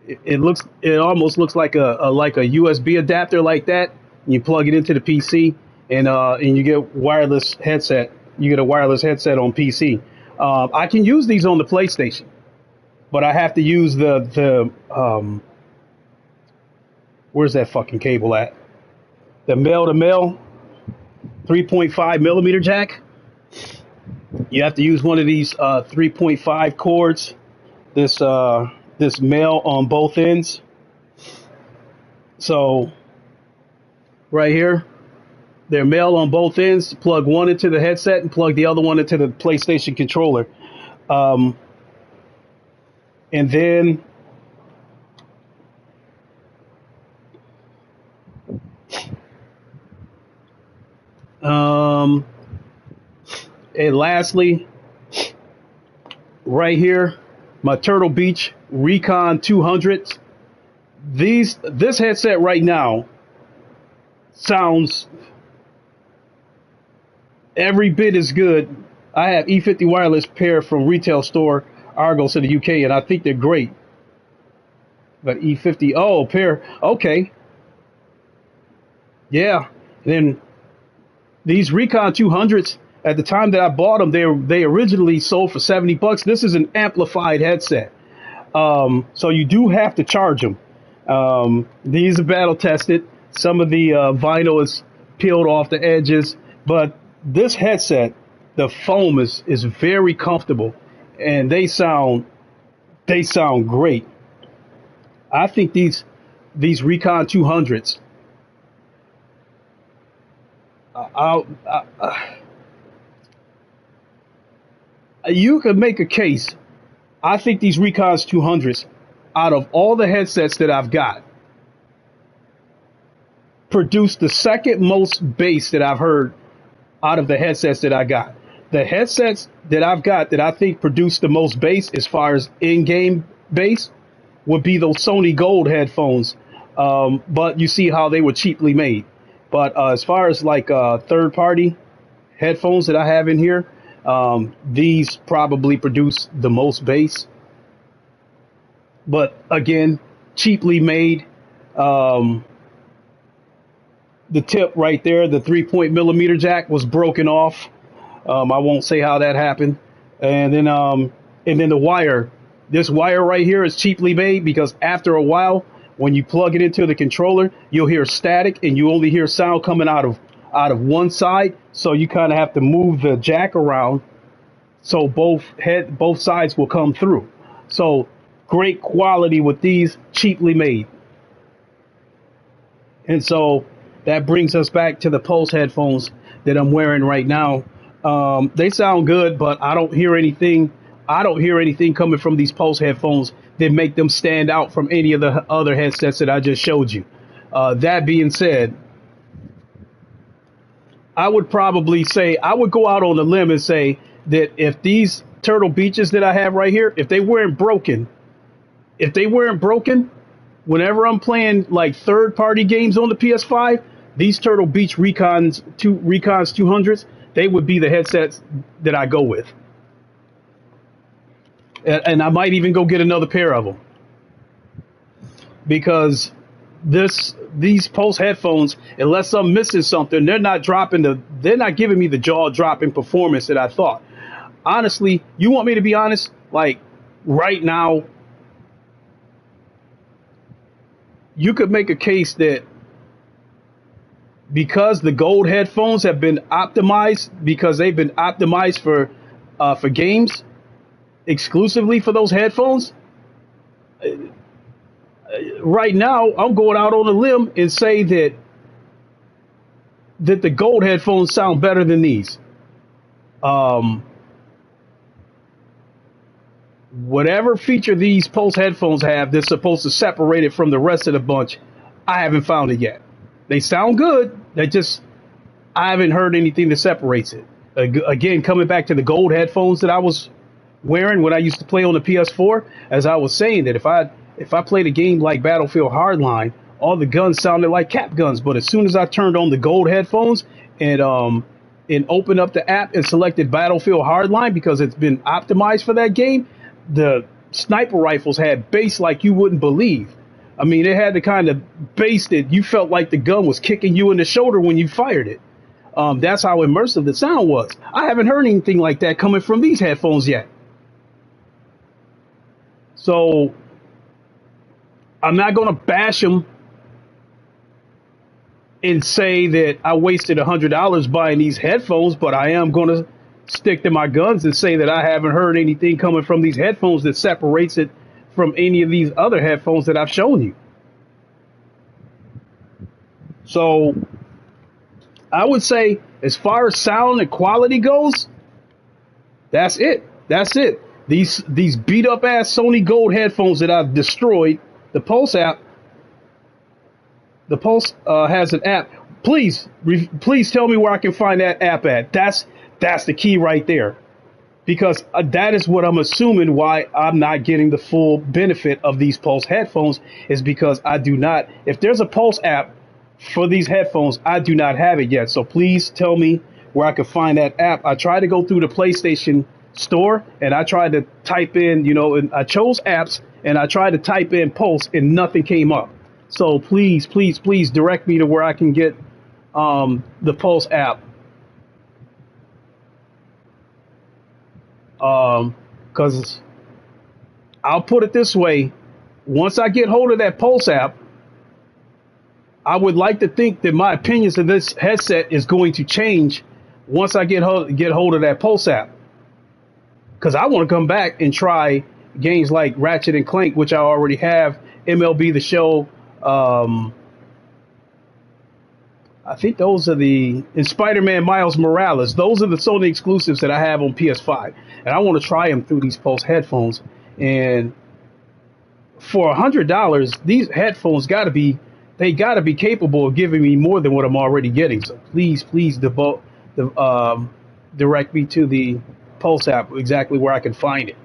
it almost looks like a USB adapter like that. You plug it into the PC and you get wireless headset. You get a wireless headset on PC. I can use these on the PlayStation, but I have to use the where's that fucking cable at? The male to male 3.5 millimeter jack. You have to use one of these 3.5 cords. This male on both ends. So right here, they're male on both ends. Plug one into the headset and plug the other one into the PlayStation controller. And then and lastly, right here, my Turtle Beach Recon 200s. This headset right now sounds every bit as good. I have E50 wireless pair from retail store Argos in the UK, and I think they're great. But E50, oh, pair, okay, yeah. Then these Recon 200s, at the time that I bought them, they originally sold for $70. This is an amplified headset, so you do have to charge them. These are battle tested. Some of the vinyl is peeled off the edges, but this headset, the foam is very comfortable, and they sound great. I think these Recon 200s. You could make a case. I think these Recons 200s, out of all the headsets that I've got, produce the second most bass that I've heard out of the headsets that I got. The headsets that I've got that I think produce the most bass as far as in-game bass would be those Sony Gold headphones. But you see how they were cheaply made. But as far as like third-party headphones that I have in here, these probably produce the most bass. But again, cheaply made. The tip right there, the 3.0 jack was broken off. I won't say how that happened. And then the wire. This wire right here is cheaply made because after a while, when you plug it into the controller, you'll hear static and you only hear sound coming out of one side. So you kind of have to move the jack around so both sides will come through. So great quality with these, cheaply made. And so that brings us back to the Pulse headphones that I'm wearing right now. They sound good, but I don't hear anything coming from these Pulse headphones that make them stand out from any of the other headsets that I just showed you. That being said, I would probably say, I would go out on a limb and say that if these Turtle Beaches that I have right here, if they weren't broken, whenever I'm playing like third-party games on the PS5, these Turtle Beach Recons 200s, they would be the headsets that I go with. And I might even go get another pair of them. Because these Pulse headphones, unless I'm missing something, they're not giving me the jaw-dropping performance that I thought. Honestly, you want me to be honest? Like, right now, you could make a case that because the gold headphones have been optimized, because they've been optimized for games, exclusively for those headphones, right now I'm going out on a limb and say that the gold headphones sound better than these. Whatever feature these Pulse headphones have that's supposed to separate it from the rest of the bunch, I haven't found it yet. They sound good. I haven't heard anything that separates it. Again, coming back to the gold headphones that I was wearing when I used to play on the PS4, as I was saying, that if I played a game like Battlefield Hardline, all the guns sounded like cap guns. But as soon as I turned on the gold headphones and opened up the app and selected Battlefield Hardline, because it's been optimized for that game, the sniper rifles had bass like you wouldn't believe. I mean, it had the kind of bass that you felt like the gun was kicking you in the shoulder when you fired it. That's how immersive the sound was. I haven't heard anything like that coming from these headphones yet. So I'm not going to bash them and say that I wasted $100 buying these headphones, but I am going to stick to my guns and say that I haven't heard anything coming from these headphones that separates it from any of these other headphones that I've shown you. So I would say, as far as sound and quality goes, that's it. That's it. These beat up ass Sony Gold headphones that I've destroyed. The Pulse app. The Pulse has an app. Please tell me where I can find that app at. That's the key right there, because that is what I'm assuming why I'm not getting the full benefit of these Pulse headphones, is because I do not. If there's a Pulse app for these headphones, I do not have it yet. So please tell me where I can find that app. I tried to go through the PlayStation store and I tried to type in, and I chose apps and I tried to type in Pulse and nothing came up. So please direct me to where I can get the Pulse app. Because I'll put it this way, once I get hold of that Pulse app, I would like to think that my opinions of this headset is going to change once I get hold of that Pulse app. Because I want to come back and try games like Ratchet and Clank, which I already have, MLB The Show. I think those are and Spider-Man Miles Morales. Those are the Sony exclusives that I have on PS5. And I want to try them through these Pulse headphones. And for $100, these headphones got to be capable of giving me more than what I'm already getting. So please direct me to the Pulse app, exactly where I can find it.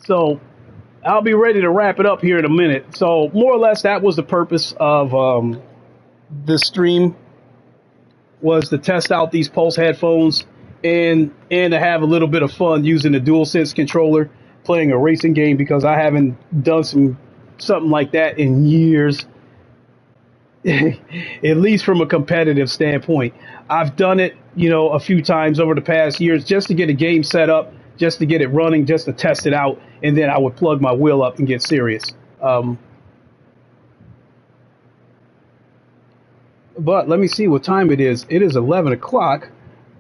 So I'll be ready to wrap it up here in a minute. So more or less, that was the purpose of this stream, was to test out these Pulse headphones and to have a little bit of fun using the Dualsense controller, playing a racing game, because I haven't done something like that in years. At least from a competitive standpoint. I've done it, a few times over the past years just to get a game set up, just to get it running, just to test it out, and then I would plug my wheel up and get serious. But let me see what time it is. It is 11 o'clock,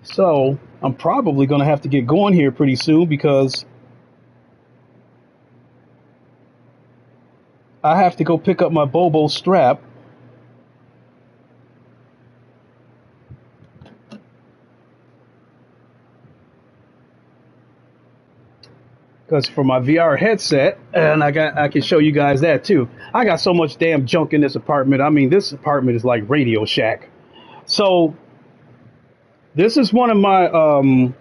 so I'm probably going to have to get going here pretty soon, because I have to go pick up my Bobo strap. Because for my VR headset, and I can show you guys that too. I got so much damn junk in this apartment. I mean, this apartment is like Radio Shack. So this is one of my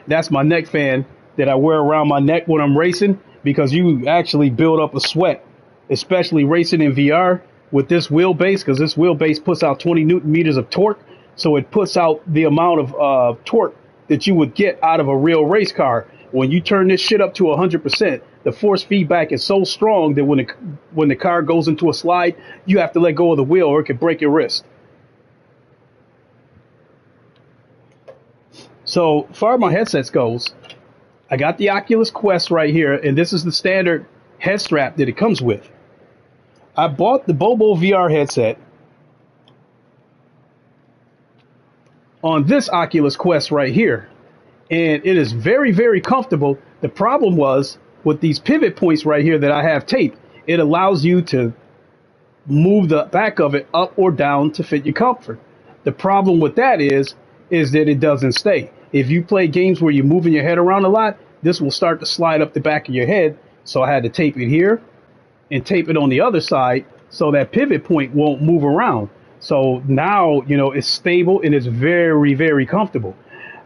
that's my neck fan that I wear around my neck when I'm racing, because you actually build up a sweat, especially racing in VR with this wheelbase, because this wheelbase puts out 20 Newton meters of torque. So it puts out the amount of torque that you would get out of a real race car. When you turn this shit up to 100%, the force feedback is so strong that when the car goes into a slide, you have to let go of the wheel or it could break your wrist. So far my headsets goes, I got the Oculus Quest right here, and this is the standard head strap that it comes with. I bought the Bobo VR headset on this Oculus Quest right here. And it is very, very comfortable. The problem was with these pivot points right here that I have taped, it allows you to move the back of it up or down to fit your comfort. The problem with that is that it doesn't stay. If you play games where you're moving your head around a lot, this will start to slide up the back of your head. So I had to tape it here and tape it on the other side so that pivot point won't move around. So now, it's stable and it's very, very comfortable.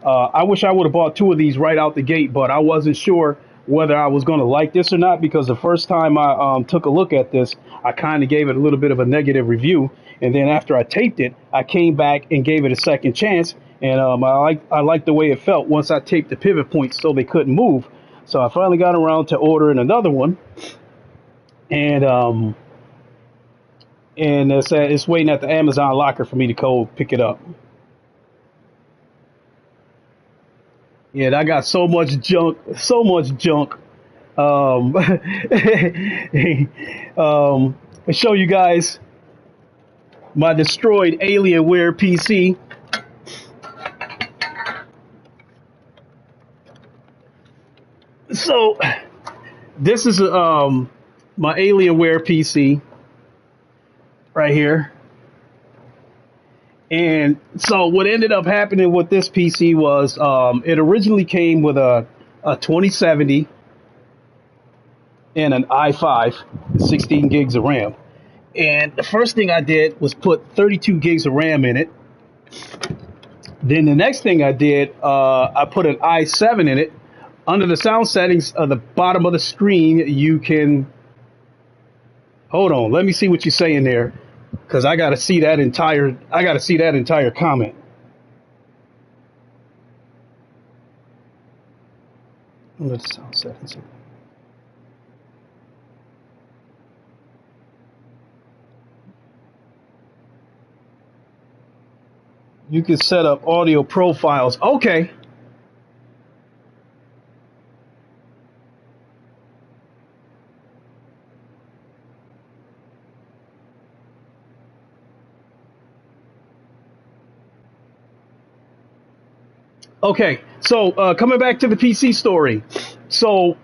I wish I would have bought two of these right out the gate, but I wasn't sure whether I was going to like this or not, because the first time I took a look at this, I kind of gave it a little bit of a negative review. And then after I taped it, I came back and gave it a second chance. And I liked the way it felt once I taped the pivot points so they couldn't move. So I finally got around to ordering another one. And and it's waiting at the Amazon locker for me to go pick it up. Yeah, I got so much junk, so much junk. I show you guys my destroyed Alienware PC. So this is my Alienware PC right here. And so what ended up happening with this PC was it originally came with a 2070 and an i5, 16 gigs of RAM. And the first thing I did was put 32 gigs of RAM in it. Then the next thing I did, I put an i7 in it. Under the sound settings at the bottom of the screen, you can... Hold on, let me see what you're saying there, because I gotta see that entire comment. Under the sound settings. You can set up audio profiles. Okay. Okay, so coming back to the PC story. So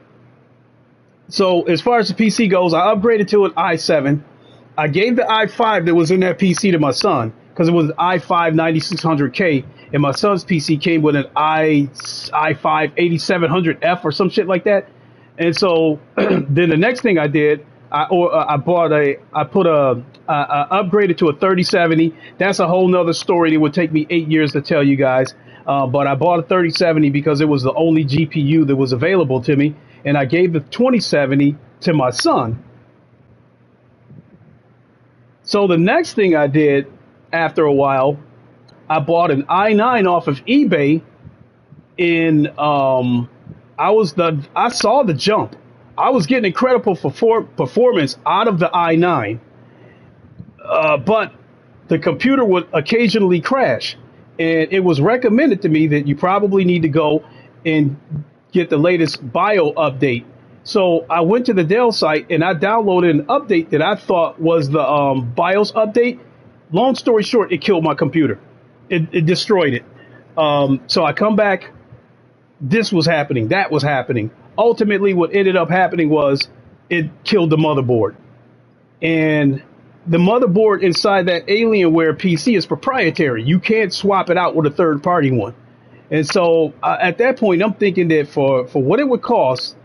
as far as the PC goes, I upgraded to an i7. I gave the i5 that was in that PC to my son because it was an i5 9600K, and my son's PC came with an i5 8700F or some shit like that. And so then the next thing I did, I upgraded to a 3070. That's a whole nother story. It would take me 8 years to tell you guys. But I bought a 3070 because it was the only GPU that was available to me, and I gave the 2070 to my son. So the next thing I did after a while, I bought an i9 off of eBay. I saw the jump. I was getting incredible performance out of the i9, but the computer would occasionally crash. And it was recommended to me that you probably need to go and get the latest bio update. So I went to the Dell site and I downloaded an update that I thought was the BIOS update. Long story short, it killed my computer. It destroyed it. So I come back. This was happening. That was happening. Ultimately, what ended up happening was it killed the motherboard. And the motherboard inside that Alienware PC is proprietary. You can't swap it out with a third-party one. And so at that point, I'm thinking that for what it would cost,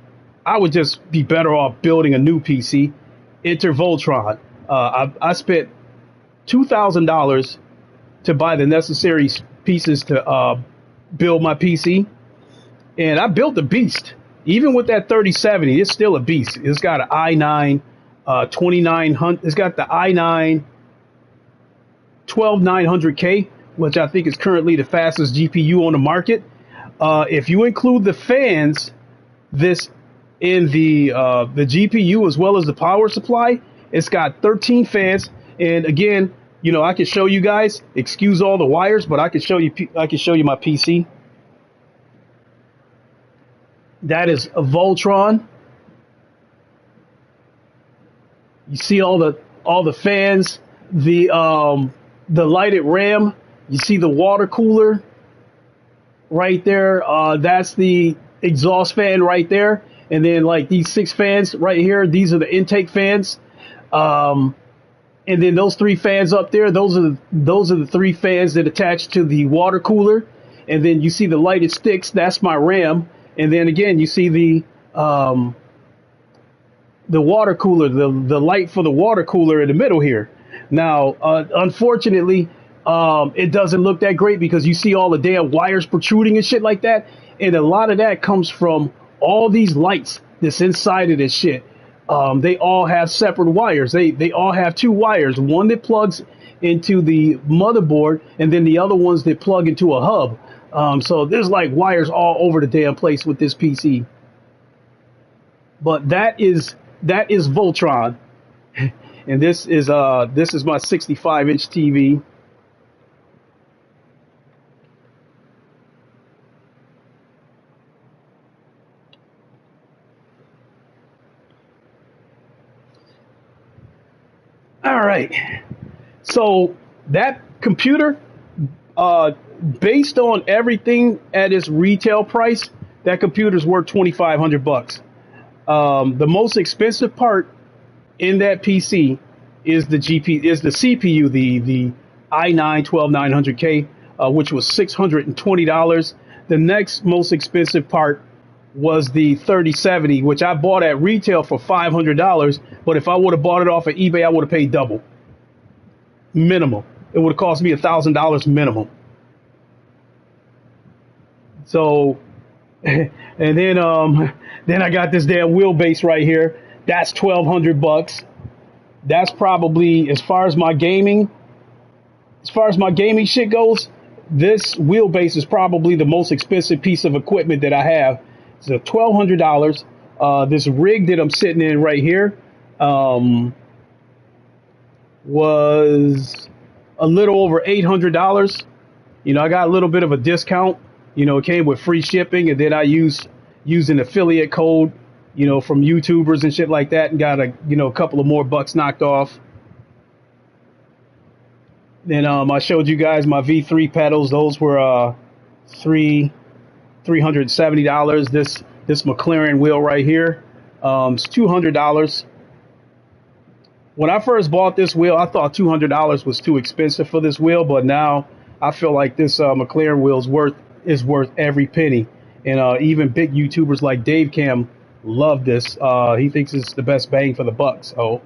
I would just be better off building a new PC. Enter Voltron. I spent $2,000 to buy the necessary pieces to build my PC. And I built a beast. Even with that 3070, it's still a beast. It's got an i9 2900. It's got the i9 12900K, which I think is currently the fastest GPU on the market. If you include the fans, this in the GPU as well as the power supply, it's got 13 fans. And again, you know, I can show you guys. Excuse all the wires, but I can show you. I can show you my PC. That is a Voltron. You see all the fans, the lighted RAM. You see the water cooler right there. That's the exhaust fan right there. And then like these 6 fans right here, these are the intake fans. And then those 3 fans up there, those are the 3 fans that attach to the water cooler. And then you see the lighted sticks. That's my RAM. And then again, you see the water cooler, the light for the water cooler in the middle here. Now, unfortunately, it doesn't look that great because you see all the damn wires protruding and shit like that. And a lot of that comes from all these lights that's inside of this shit. They all have separate wires. They all have 2 wires, one that plugs into the motherboard and then the other ones that plug into a hub. So there's like wires all over the damn place with this PC. But that is Voltron. and this is my 65-inch TV. All right. So that computer, based on everything at its retail price, that computer's worth $2,500. The most expensive part in that PC is the CPU, the i9-12900K, which was $620. The next most expensive part was the 3070, which I bought at retail for $500. But if I would have bought it off of eBay, I would have paid double minimum. It would have cost me $1,000 minimum. So, and then I got this damn wheelbase right here. That's $1,200. That's probably, as far as my gaming shit goes, this wheelbase is probably the most expensive piece of equipment that I have. It's $1,200. This rig that I'm sitting in right here was a little over $800. You know, I got a little bit of a discount. You know, it came with free shipping, and then I used an affiliate code, you know, from YouTubers and shit like that, and got a couple of more bucks knocked off. Then I showed you guys my V3 pedals. Those were $370. This McLaren wheel right here, it's $200. When I first bought this wheel, I thought $200 was too expensive for this wheel, but now I feel like this McLaren wheel is worth every penny. And even big YouTubers like Dave Cam love this. He thinks it's the best bang for the buck. So,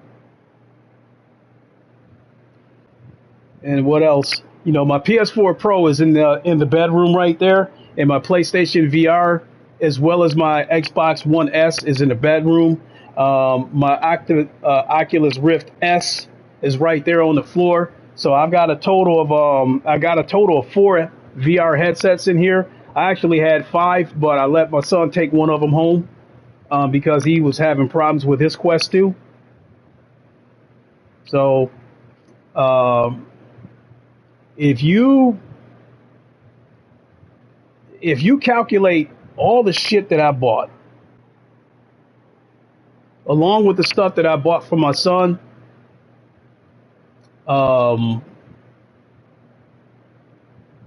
and what else? You know, my PS4 Pro is in the bedroom right there, and my PlayStation VR as well as my Xbox One S is in the bedroom. My Oculus Rift S is right there on the floor. So I've got a total of 4 VR headsets in here. I actually had 5, but I let my son take one of them home because he was having problems with his Quest 2. So if you calculate all the shit that I bought, along with the stuff that I bought for my son,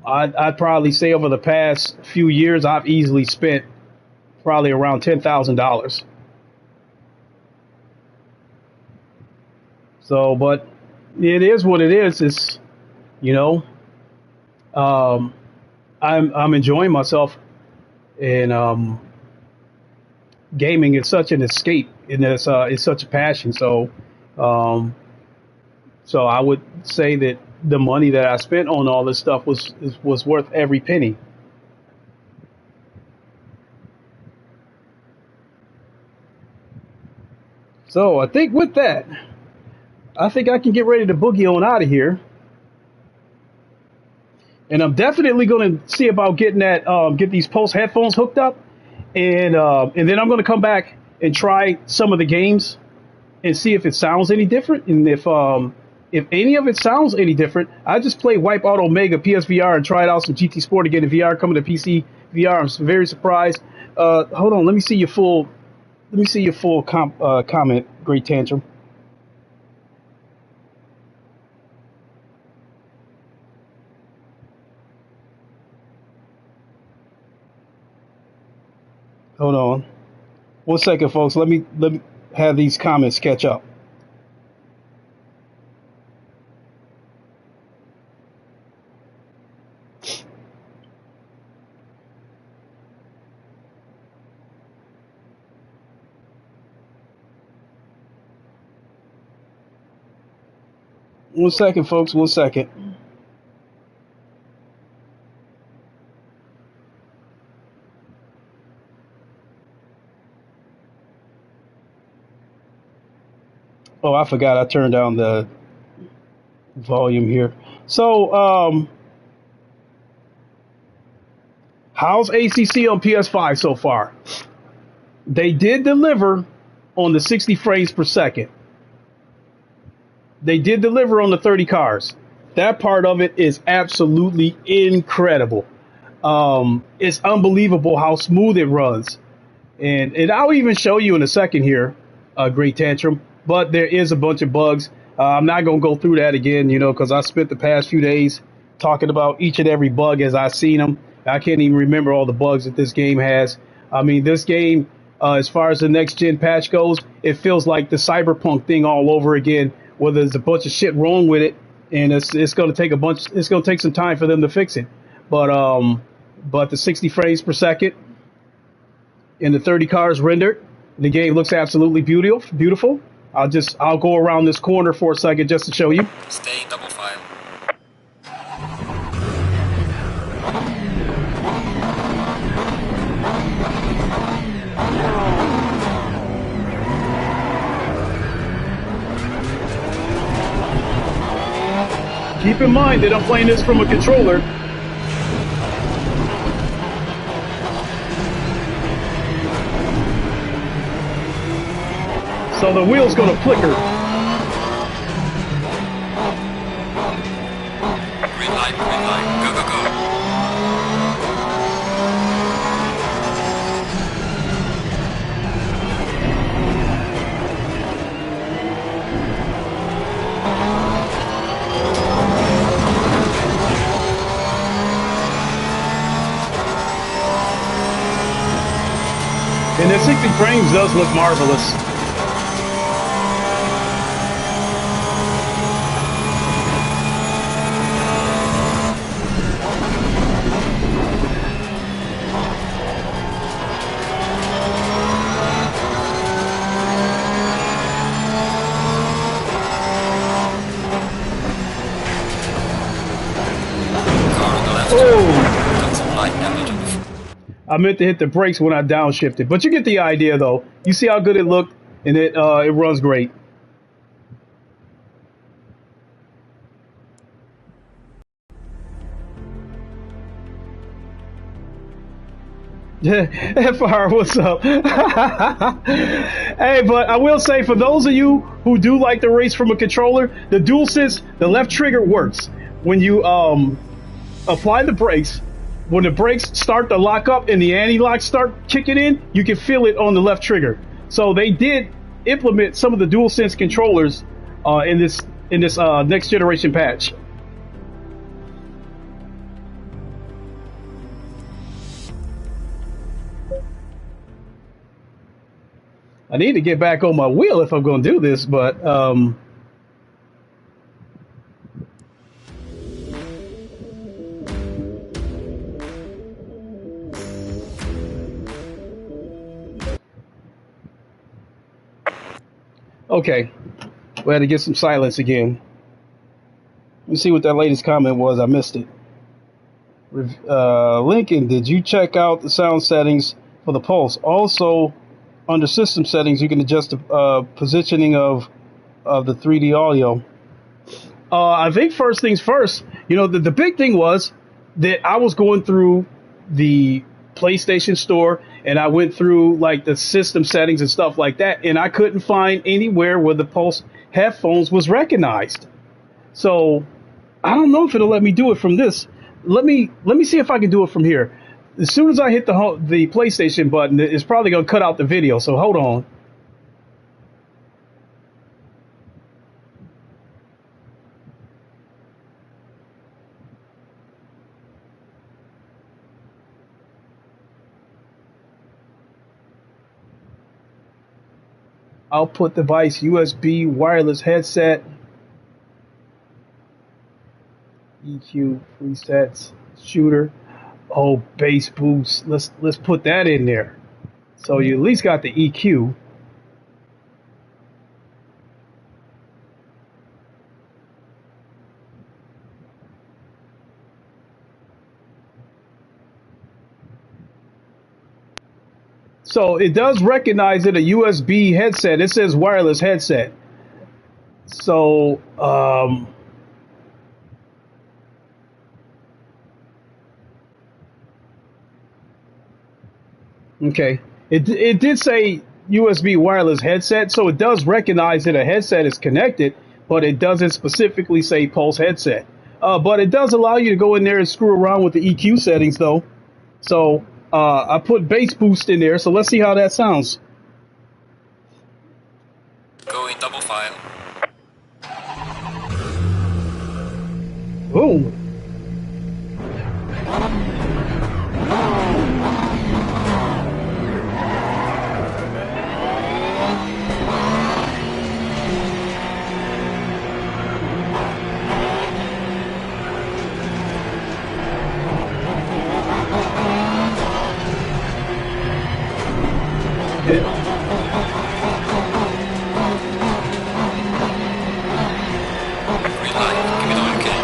I'd probably say over the past few years, I've easily spent probably around $10,000. So, but it is what it is. It's, you know, I'm enjoying myself, and gaming is such an escape, and it's such a passion. So, so I would say that the money that I spent on all this stuff was worth every penny. So I think with that, I think I can get ready to boogie on out of here. And I'm definitely going to see about getting get these Pulse headphones hooked up, and then I'm going to come back and try some of the games and see if it sounds any different. And if any of it sounds any different, I just play Wipeout Omega PSVR and tried out some GT Sport again in VR, coming to PC VR. I'm very surprised. Hold on, let me see your full comment, Great Tantrum. Hold on. 1 second, folks. Let me have these comments catch up. One second, folks. 1 second. Oh, I forgot I turned down the volume here. So, how's ACC on PS5 so far? They did deliver on the 60 frames per second. they did deliver on the 30 cars. That part of it is absolutely incredible. It's unbelievable how smooth it runs. And I'll even show you in a second here, Great Tantrum. But there is a bunch of bugs. I'm not going to go through that again, you know, because I spent the past few days talking about each and every bug as I've seen them. I can't even remember all the bugs that this game has. I mean, this game, as far as the next gen patch goes, it feels like the Cyberpunk thing all over again, where there's a bunch of shit wrong with it, and it's going to take it's going to take some time for them to fix it. But the 60 frames per second and the 30 cars rendered, the game looks absolutely beautiful. I'll go around this corner for a second just to show you. Stay in double file. Keep in mind that I'm playing this from a controller. So the wheel's gonna flicker. Green light, go, go, go. And the 60 frames does look marvelous. I meant to hit the brakes when I downshifted, but you get the idea, though. You see how good it looked, and it runs great. FR, what's up? Hey, but I will say, for those of you who do like to race from a controller, the Dualsense, the left trigger works. When you apply the brakes, when the brakes start to lock up and the anti-locks start kicking in, you can feel it on the left trigger. So they did implement some of the Dualsense controllers in this next generation patch. I need to get back on my wheel if I'm going to do this, but okay, we had to get some silence again. Let me see what that latest comment was. I missed it. Lincoln, did you check out the sound settings for the Pulse? Also, under system settings, you can adjust the positioning of the 3D audio. I think first things first, you know, the big thing was that I was going through the PlayStation Store and I went through like the system settings and stuff like that, and I couldn't find anywhere where the Pulse headphones was recognized. So I don't know if it'll let me do it from this. Let me see if I can do it from here. As soon as I hit the PlayStation button, it's probably going to cut out the video. So hold on. Output device, USB, wireless headset, EQ, presets, shooter. Oh, bass boost. Let's put that in there. So you at least got the EQ. So it does recognize it a USB headset. It says wireless headset. So okay. It did say USB wireless headset, so it does recognize that a headset is connected, but it doesn't specifically say Pulse headset. But it does allow you to go in there and screw around with the EQ settings, though. So I put bass boost in there. So let's see how that sounds. Go in double file. Oh. Green light. Give me the okay.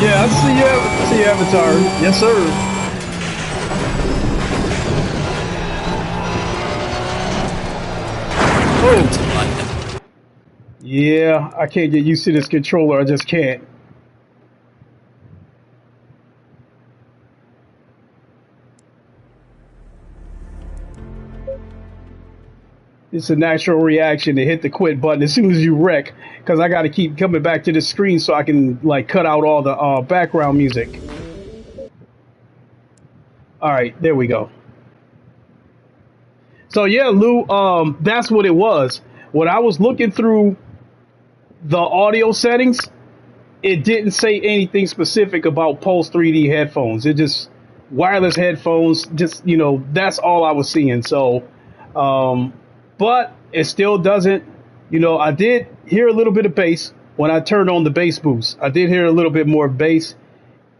Yeah, I see you. See Avatar. Yes, sir. Oh. Yeah, I can't get used to this controller. I just can't. It's a natural reaction to hit the quit button as soon as you wreck, because I got to keep coming back to the screen so I can like cut out all the background music. All right, there we go. So yeah, Lou, that's what it was. When I was looking through the audio settings, it didn't say anything specific about Pulse 3D headphones. It just wireless headphones. Just that's all I was seeing. So, but it still doesn't. I did hear a little bit of bass when I turned on the bass boost. I did hear a little bit more bass.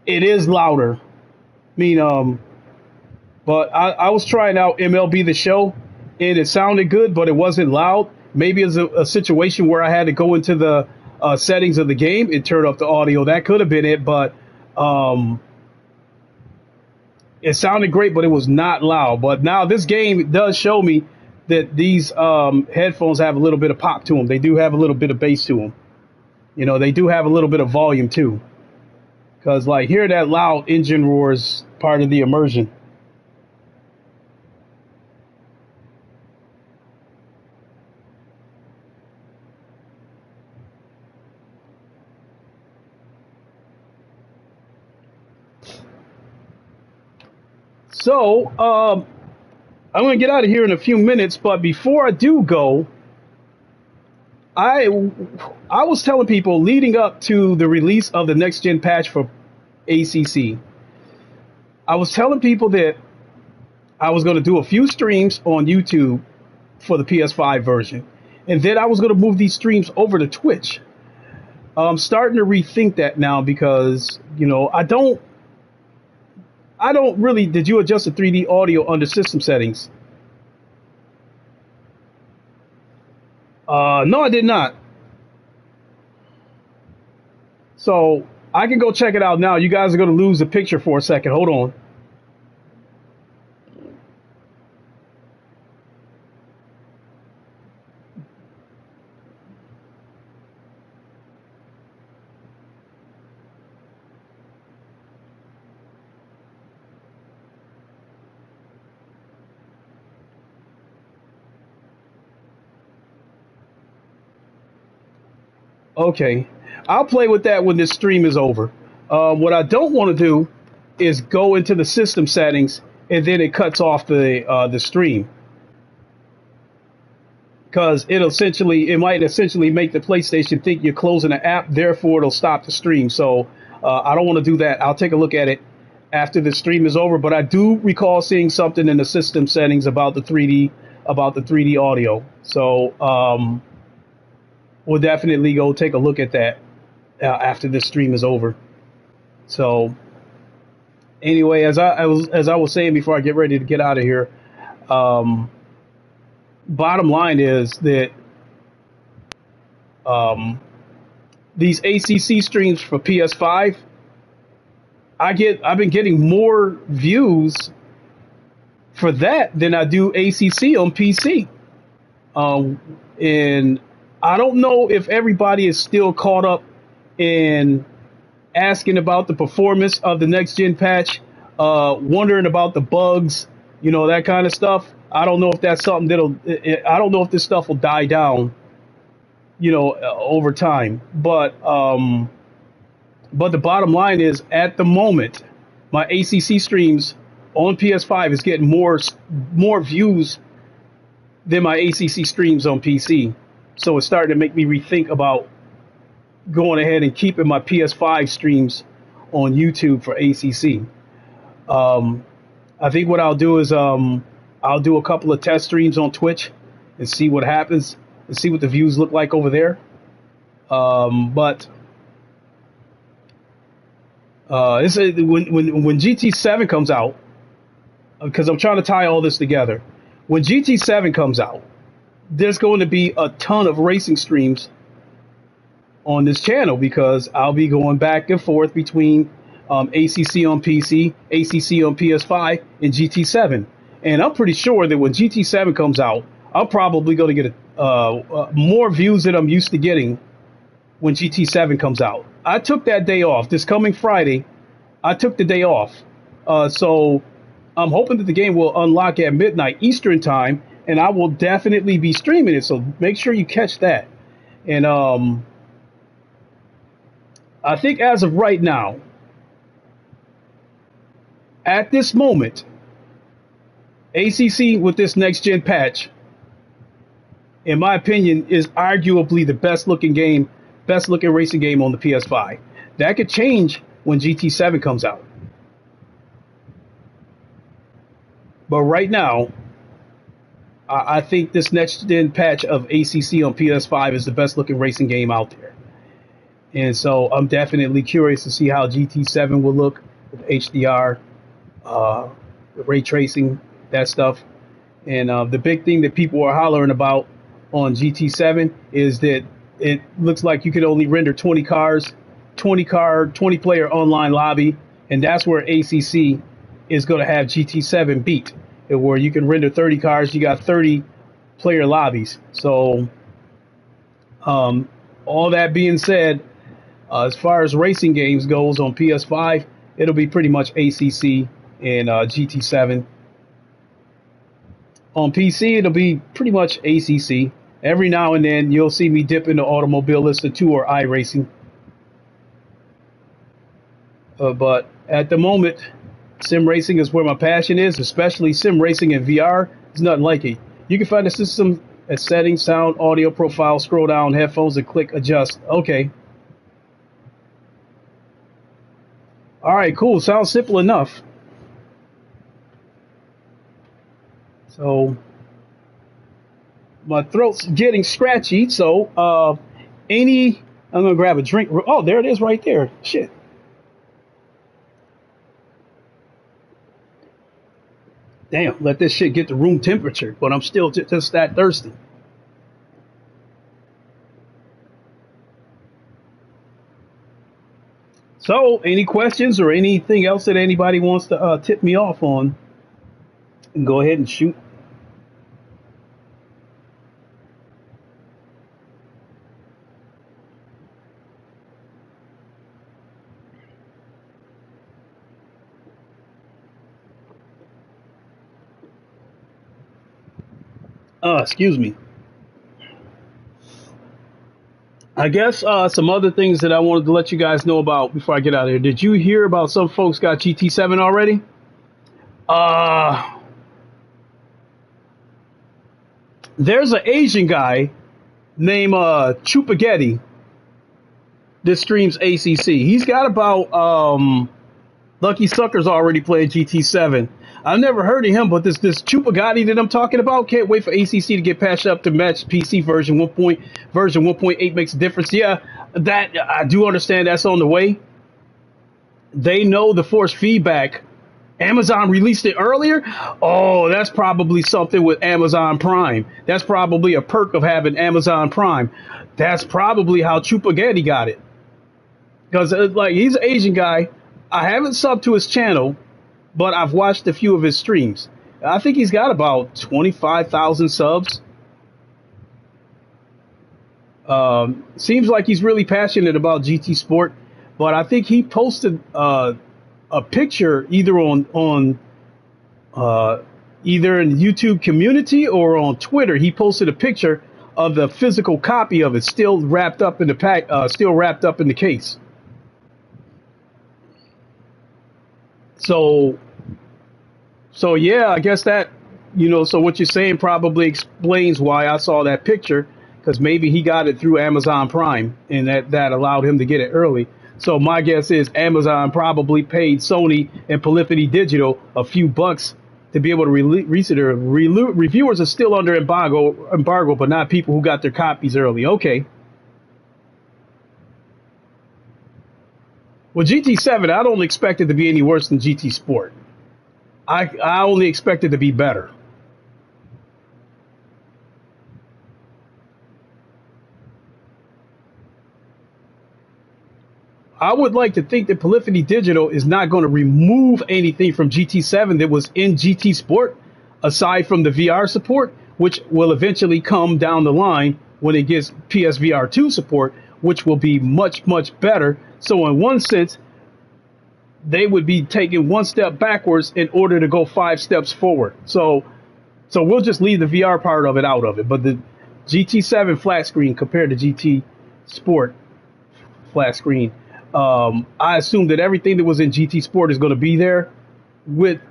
It is louder. I mean, but I was trying out MLB The Show, and it sounded good, but it wasn't loud. Maybe it's a situation where I had to go into the settings of the game and turn up the audio. That could have been it, but it sounded great, but it was not loud. But now this game does show me that these headphones have a little bit of pop to them. They do have a little bit of bass to them. They do have a little bit of volume too. Because like hear that loud engine roar is part of the immersion. So, I'm going to get out of here in a few minutes, but before I do go, I was telling people leading up to the release of the next gen patch for ACC, I was telling people that I was going to do a few streams on YouTube for the PS5 version, and then I was going to move these streams over to Twitch. I'm starting to rethink that now because, I don't really. Did you adjust the 3D audio under system settings? No, I did not. So I can go check it out now. You guys are going to lose the picture for a second. Hold on. Okay, I'll play with that when this stream is over. What I don't want to do is go into the system settings and then it cuts off the stream because it might essentially make the PlayStation think you're closing the app, therefore it'll stop the stream. So I don't want to do that. I'll take a look at it after the stream is over. But I do recall seeing something in the system settings about the 3D audio. So we'll definitely go take a look at that after this stream is over. So anyway, as I was saying before I get ready to get out of here, bottom line is that these ACC streams for PS5, I've been getting more views for that than I do ACC on PC. And I don't know if everybody is still caught up in asking about the performance of the next gen patch, wondering about the bugs, that kind of stuff. I don't know if that's something I don't know if this stuff will die down, over time. But the bottom line is, at the moment, my ACC streams on PS5 is getting more views than my ACC streams on PC. So it's starting to make me rethink about going ahead and keeping my PS5 streams on YouTube for ACC. I think what I'll do is I'll do a couple of test streams on Twitch and see what happens and see what the views look like over there. But when GT7 comes out, because I'm trying to tie all this together, when GT7 comes out, there's going to be a ton of racing streams on this channel, because I'll be going back and forth between ACC on PC, ACC on PS5, and GT7. And I'm pretty sure that when GT7 comes out, I'm probably going to get more views than I'm used to getting when GT7 comes out. I took that day off. This coming Friday, I took the day off. So I'm hoping that the game will unlock at midnight Eastern time, and I will definitely be streaming it. So make sure you catch that. And I think as of right now, at this moment, ACC with this next gen patch, in my opinion, is arguably the best looking racing game on the PS5. That could change when GT7 comes out. But right now, I think this next gen patch of ACC on PS5 is the best looking racing game out there. And so I'm definitely curious to see how GT7 will look with HDR, ray tracing, that stuff. And the big thing that people are hollering about on GT7 is that it looks like you could only render 20 player online lobby. And that's where ACC is going to have GT7 beat, where you can render 30 cars. You got 30 player lobbies. So all that being said, as far as racing games goes on PS5, it'll be pretty much ACC and GT7. On PC, it'll be pretty much ACC. Every now and then, you'll see me dip into Automobilista 2 or iRacing. But at the moment, sim racing is where my passion is, especially sim racing in VR. There's nothing like it. You can find the system at settings, sound, audio profile, scroll down, headphones, and click adjust. Okay. All right, cool. Sounds simple enough. So my throat's getting scratchy. So I'm gonna grab a drink. Oh, there it is right there. Shit. Damn, let this shit get to room temperature, but I'm still just that thirsty. So, any questions or anything else that anybody wants to tip me off on, go ahead and shoot. Excuse me. I guess some other things that I wanted to let you guys know about before I get out of here. Did you hear about some folks got GT7 already? There's an Asian guy named Chupagetti that streams ACC. He's got about Lucky Sucker's already played GT7. I've never heard of him, but this Chupagetti that I'm talking about, can't wait for ACC to get patched up to match PC version 1.8 makes a difference. Yeah, that I do understand that's on the way. They know the force feedback. Amazon released it earlier. Oh, that's probably something with Amazon Prime. That's probably a perk of having Amazon Prime. That's probably how Chupagetti got it. Because he's an Asian guy. I haven't subbed to his channel, but I've watched a few of his streams. I think he's got about 25,000 subs. Seems like he's really passionate about GT Sport, but I think he posted a picture either on either in YouTube community or on Twitter. He posted a picture of the physical copy of it, still wrapped up in the pack, still wrapped up in the case. So yeah, I guess that, so what you're saying probably explains why I saw that picture, because maybe he got it through Amazon Prime and that allowed him to get it early. So my guess is Amazon probably paid Sony and Polyphony Digital a few bucks to be able to release it. Reviewers are still under embargo, but not people who got their copies early. Okay. Well, GT7, I don't expect it to be any worse than GT Sport. I only expect it to be better. I would like to think that Polyphony Digital is not going to remove anything from GT7 that was in GT Sport, aside from the VR support, which will eventually come down the line when it gets PSVR 2 support, which will be much, much better. So in one sense, they would be taking one step backwards in order to go 5 steps forward. So we'll just leave the VR part of it out of it. But the GT7 flat screen compared to GT Sport flat screen, I assume that everything that was in GT Sport is going to be there with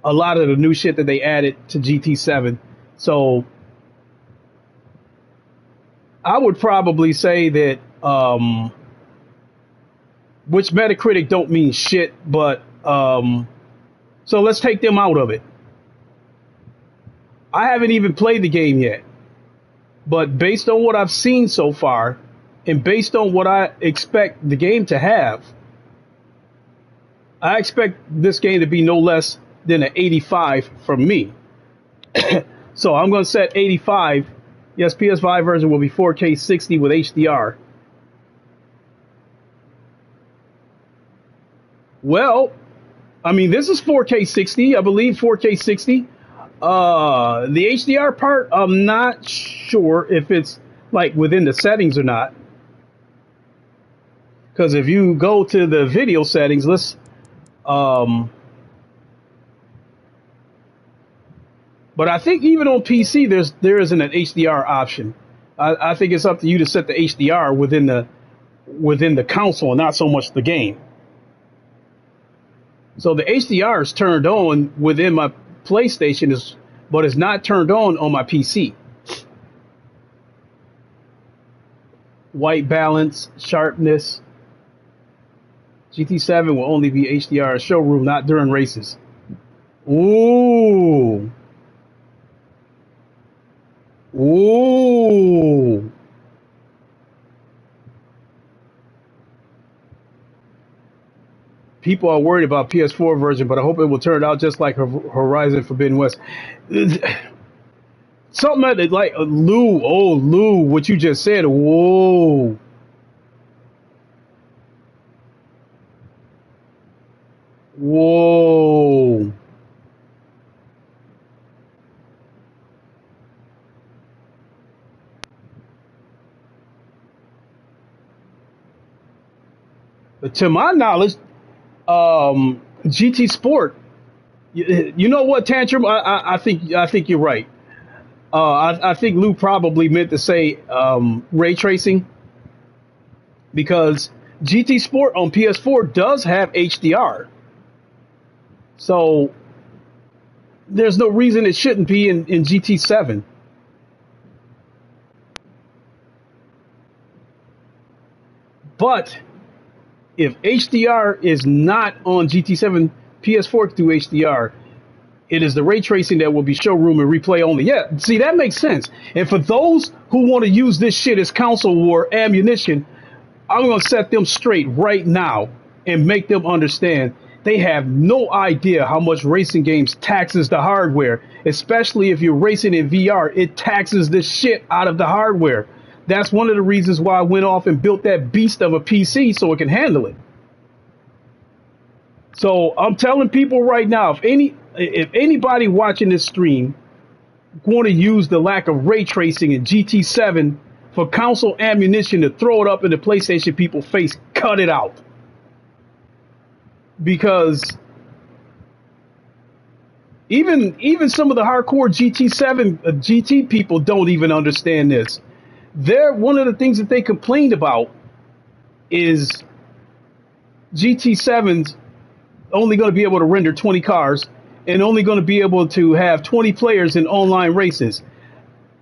a lot of the new shit that they added to GT7. So I would probably say that, which Metacritic don't mean shit, but so let's take them out of it. I haven't even played the game yet, but based on what I've seen so far, and based on what I expect the game to have, I expect this game to be no less than an 85 from me. So I'm going to set 85. Yes, PS5 version will be 4K 60 with HDR. Well, I mean, this is 4K 60, I believe 4K 60. The HDR part, I'm not sure if it's like within the settings or not. Because if you go to the video settings, let's, but I think even on PC, there isn't an HDR option. I think it's up to you to set the HDR within the console and not so much the game. So the HDR is turned on within my PlayStation, but it's not turned on my PC. White balance, sharpness. GT7 will only be HDR showroom, not during races. Ooh. Ooh. People are worried about PS4 version, but I hope it will turn out just like Horizon Forbidden West. Something like Lou, what you just said. Whoa. Whoa. But to my knowledge, GT Sport, you know what, Tantrum? I think you're right. I think Lou probably meant to say ray tracing, because GT Sport on PS4 does have HDR. So there's no reason it shouldn't be in GT7. But if HDR is not on GT7, PS4 can do HDR. It is the ray tracing that will be showroom and replay only. Yeah, see, that makes sense. And for those who want to use this shit as console war ammunition, I'm going to set them straight right now and make them understand they have no idea how much racing games taxes the hardware, especially if you're racing in VR. It taxes the shit out of the hardware. That's one of the reasons why I went off and built that beast of a PC so it can handle it. So I'm telling people right now, if anybody watching this stream want to use the lack of ray tracing in GT7 for console ammunition to throw it up in the PlayStation people's face, cut it out. Because even some of the hardcore GT7 GT people don't even understand this. One of the things that they complained about is GT7's only going to be able to render 20 cars and only going to be able to have 20 players in online races.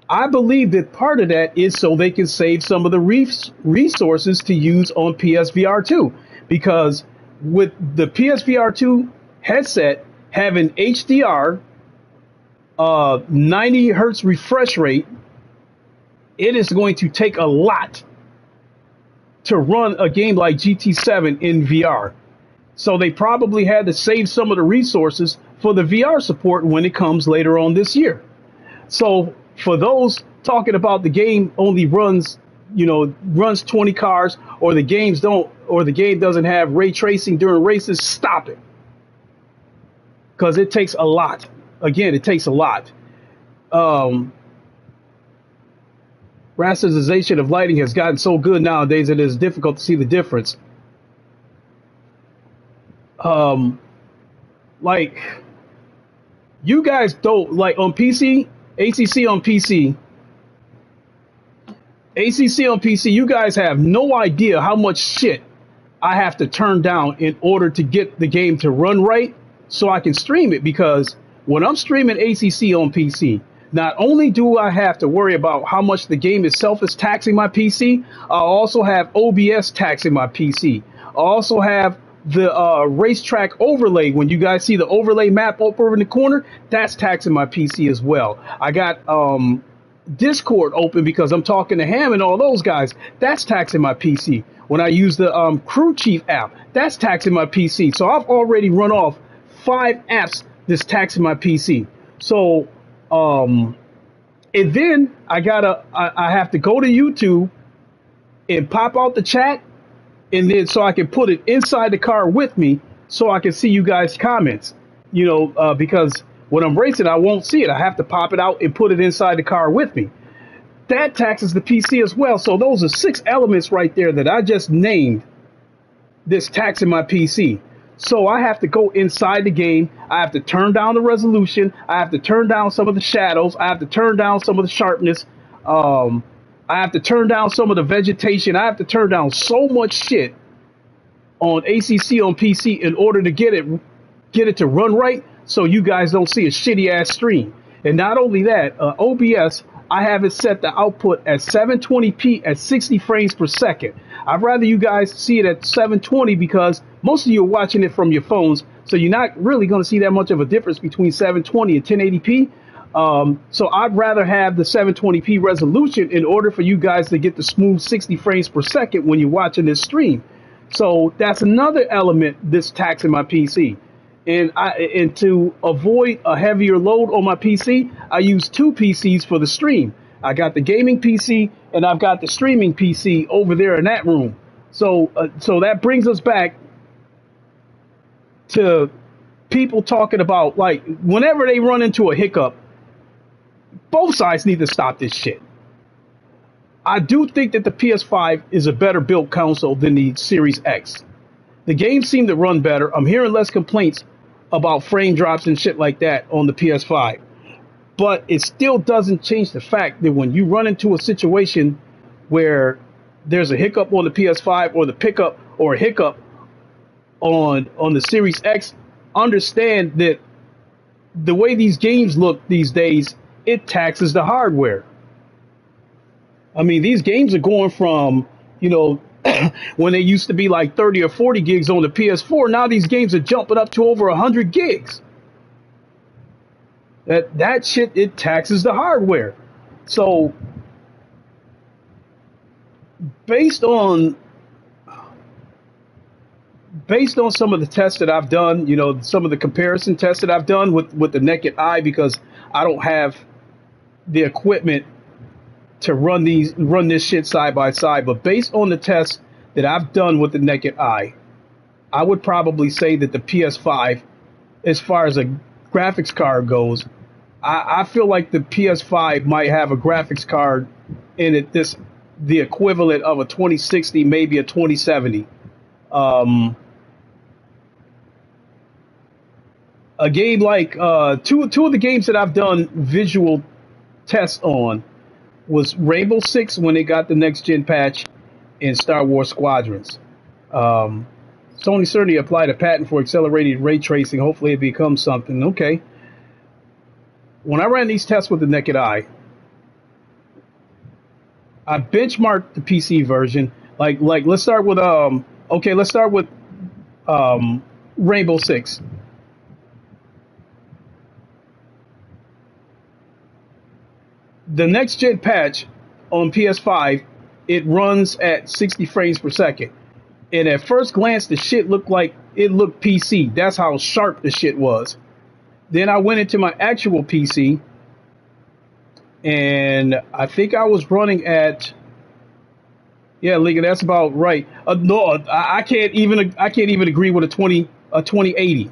I believe that part of that is so they can save some of the resources to use on PSVR 2, because with the PSVR 2 headset having HDR, 90 hertz refresh rate, it is going to take a lot to run a game like GT7 in VR. So they probably had to save some of the resources for the VR support when it comes later on this year. So for those talking about the game only runs 20 cars, or the game doesn't have ray tracing during races, stop it. Because it takes a lot. Again, it takes a lot. Rasterization of lighting has gotten so good nowadays that it is difficult to see the difference. Like, you guys don't, like, on PC, ACC on PC, you guys have no idea how much shit I have to turn down in order to get the game to run right so I can stream it. Because when I'm streaming ACC on PC, not only do I have to worry about how much the game itself is taxing my PC, I also have OBS taxing my PC. I also have the racetrack overlay. When you guys see the overlay map over in the corner, that's taxing my PC as well. I got Discord open because I'm talking to Ham and all those guys. That's taxing my PC. When I use the Crew Chief app, that's taxing my PC. So I've already run off 5 apps that's taxing my PC. So and then I have to go to YouTube and pop out the chat, and then so I can put it inside the car with me so I can see you guys' comments. Because when I'm racing, I won't see it. I have to pop it out and put it inside the car with me. That taxes the PC as well. So those are 6 elements right there that I just named that's taxing my PC. So I have to go inside the game. I have to turn down the resolution. I have to turn down some of the shadows. I have to turn down some of the sharpness. I have to turn down some of the vegetation. I have to turn down so much shit on ACC on PC in order to get it to run right, so you guys don't see a shitty ass stream. And not only that, OBS, I have it set the output at 720p at 60 frames per second. I'd rather you guys see it at 720 because most of you are watching it from your phones, so you're not really going to see that much of a difference between 720 and 1080p. So I'd rather have the 720p resolution in order for you guys to get the smooth 60 frames per second when you're watching this stream. So that's another element that's taxing my PC. And to avoid a heavier load on my PC, I use 2 PCs for the stream. I got the gaming PC and I've got the streaming PC over there in that room. So that brings us back to people talking about, like, whenever they run into a hiccup, both sides need to stop this shit. I do think that the PS5 is a better built console than the Series X. The games seem to run better. I'm hearing less complaints about frame drops and shit like that on the PS5. But it still doesn't change the fact that when you run into a situation where there's a hiccup on the PS5 or the pickup or a hiccup on the Series X, understand that the way these games look these days, it taxes the hardware. I mean, these games are going from, when they used to be like 30 or 40 gigs on the PS4, now these games are jumping up to over 100 gigs. That shit, it taxes the hardware. So based on some of the tests that I've done, some of the comparison tests that I've done with the naked eye, because I don't have the equipment to run this shit side by side, but based on the tests that I've done with the naked eye, I would probably say that the PS5, as far as a graphics card goes, I feel like the PS5 might have a graphics card in it the equivalent of a 2060, maybe a 2070. Um, a game like two of the games that I've done visual tests on was Rainbow Six when they got the next gen patch, and Star Wars Squadrons. Um, Sony certainly applied a patent for accelerated ray tracing. Hopefully, it becomes something. Okay. When I ran these tests with the naked eye, I benchmarked the PC version. Like let's start with let's start with Rainbow Six. The next gen patch on PS5, it runs at 60 frames per second. And at first glance, the shit looked like it looked PC. That's how sharp the shit was. Then I went into my actual PC, and I think I was running at, yeah, Liga, that's about right. No, I can't even agree with a 2080.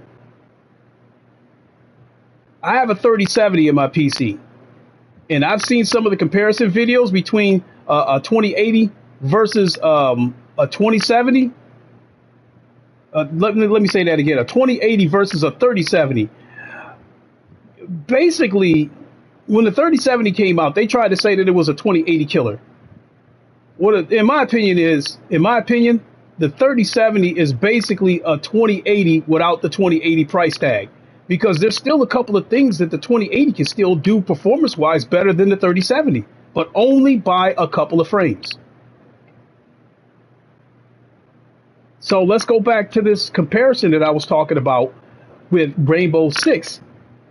I have a 3070 in my PC, and I've seen some of the comparison videos between a 2080 versus a 2070. Let me say that again: a 2080 versus a 3070. Basically, when the 3070 came out, they tried to say that it was a 2080 killer. What, in my opinion, the 3070 is basically a 2080 without the 2080 price tag, because there's still a couple of things that the 2080 can still do performance-wise better than the 3070, but only by a couple of frames. So let's go back to this comparison that I was talking about with Rainbow Six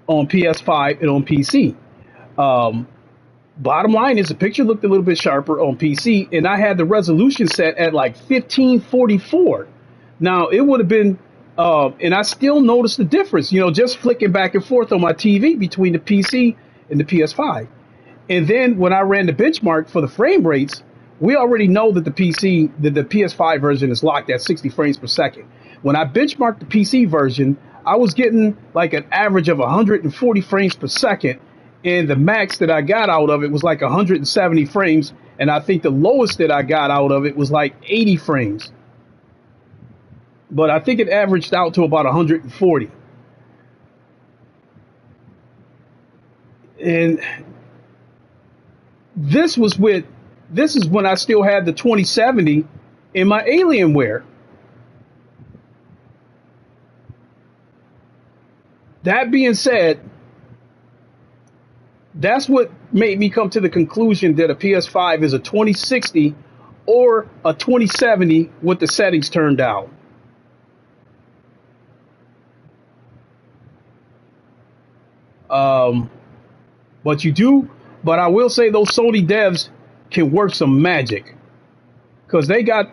on PS5 and on PC. Bottom line is the picture looked a little bit sharper on PC, and I had the resolution set at like 1544. Now it would have been, and I still noticed the difference, just flicking back and forth on my TV between the PC and the PS5. And then when I ran the benchmark for the frame rates, we already know that the PS5 version is locked at 60 frames per second. When I benchmarked the PC version, I was getting like an average of 140 frames per second, and the max that I got out of it was like 170 frames, and I think the lowest that I got out of it was like 80 frames. But I think it averaged out to about 140. And this is when I still had the 2070 in my Alienware. That being said, that's what made me come to the conclusion that a PS5 is a 2060 or a 2070 with the settings turned down. But I will say those Sony devs can work some magic, because they got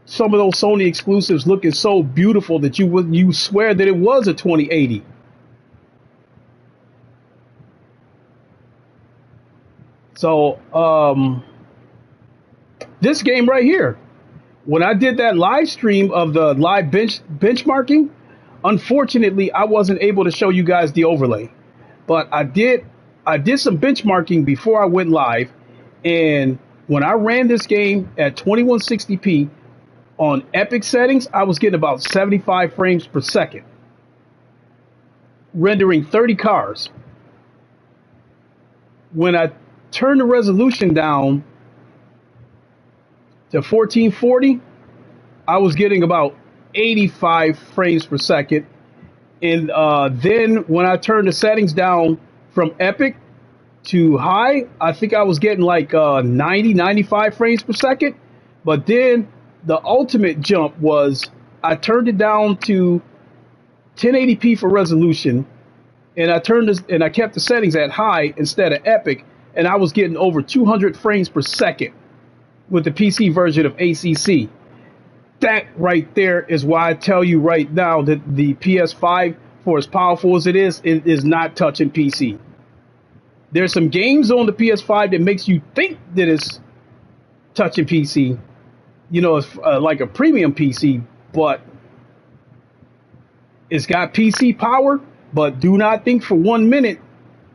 some of those Sony exclusives looking so beautiful that you swear that it was a 2080. So this game right here, when I did that live stream of the live benchmarking, unfortunately I wasn't able to show you guys the overlay, but I did some benchmarking before I went live, and when I ran this game at 2160p on Epic settings, I was getting about 75 frames per second, rendering 30 cars. When I turned the resolution down to 1440, I was getting about 85 frames per second. And then when I turned the settings down from Epic to high, I think I was getting like 95 frames per second. But then the ultimate jump was I turned it down to 1080p for resolution, and I kept the settings at high instead of Epic, and I was getting over 200 frames per second with the PC version of ACC. That right there is why I tell you right now that the PS5, for as powerful as it is not touching PC. There's some games on the PS5 that makes you think that it's touching PC. It's like a premium PC, but it's got PC power, But do not think for 1 minute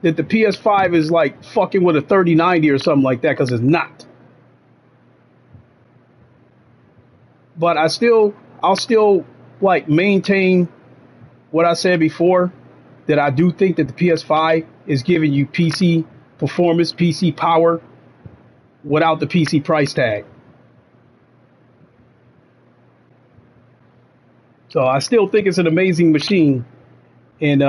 that the PS5 is like fucking with a 3090 or something like that, because it's not. But I'll still like maintain what I said before, that I do think that the PS5 is giving you PC performance, PC power without the PC price tag. So I still think it's an amazing machine. And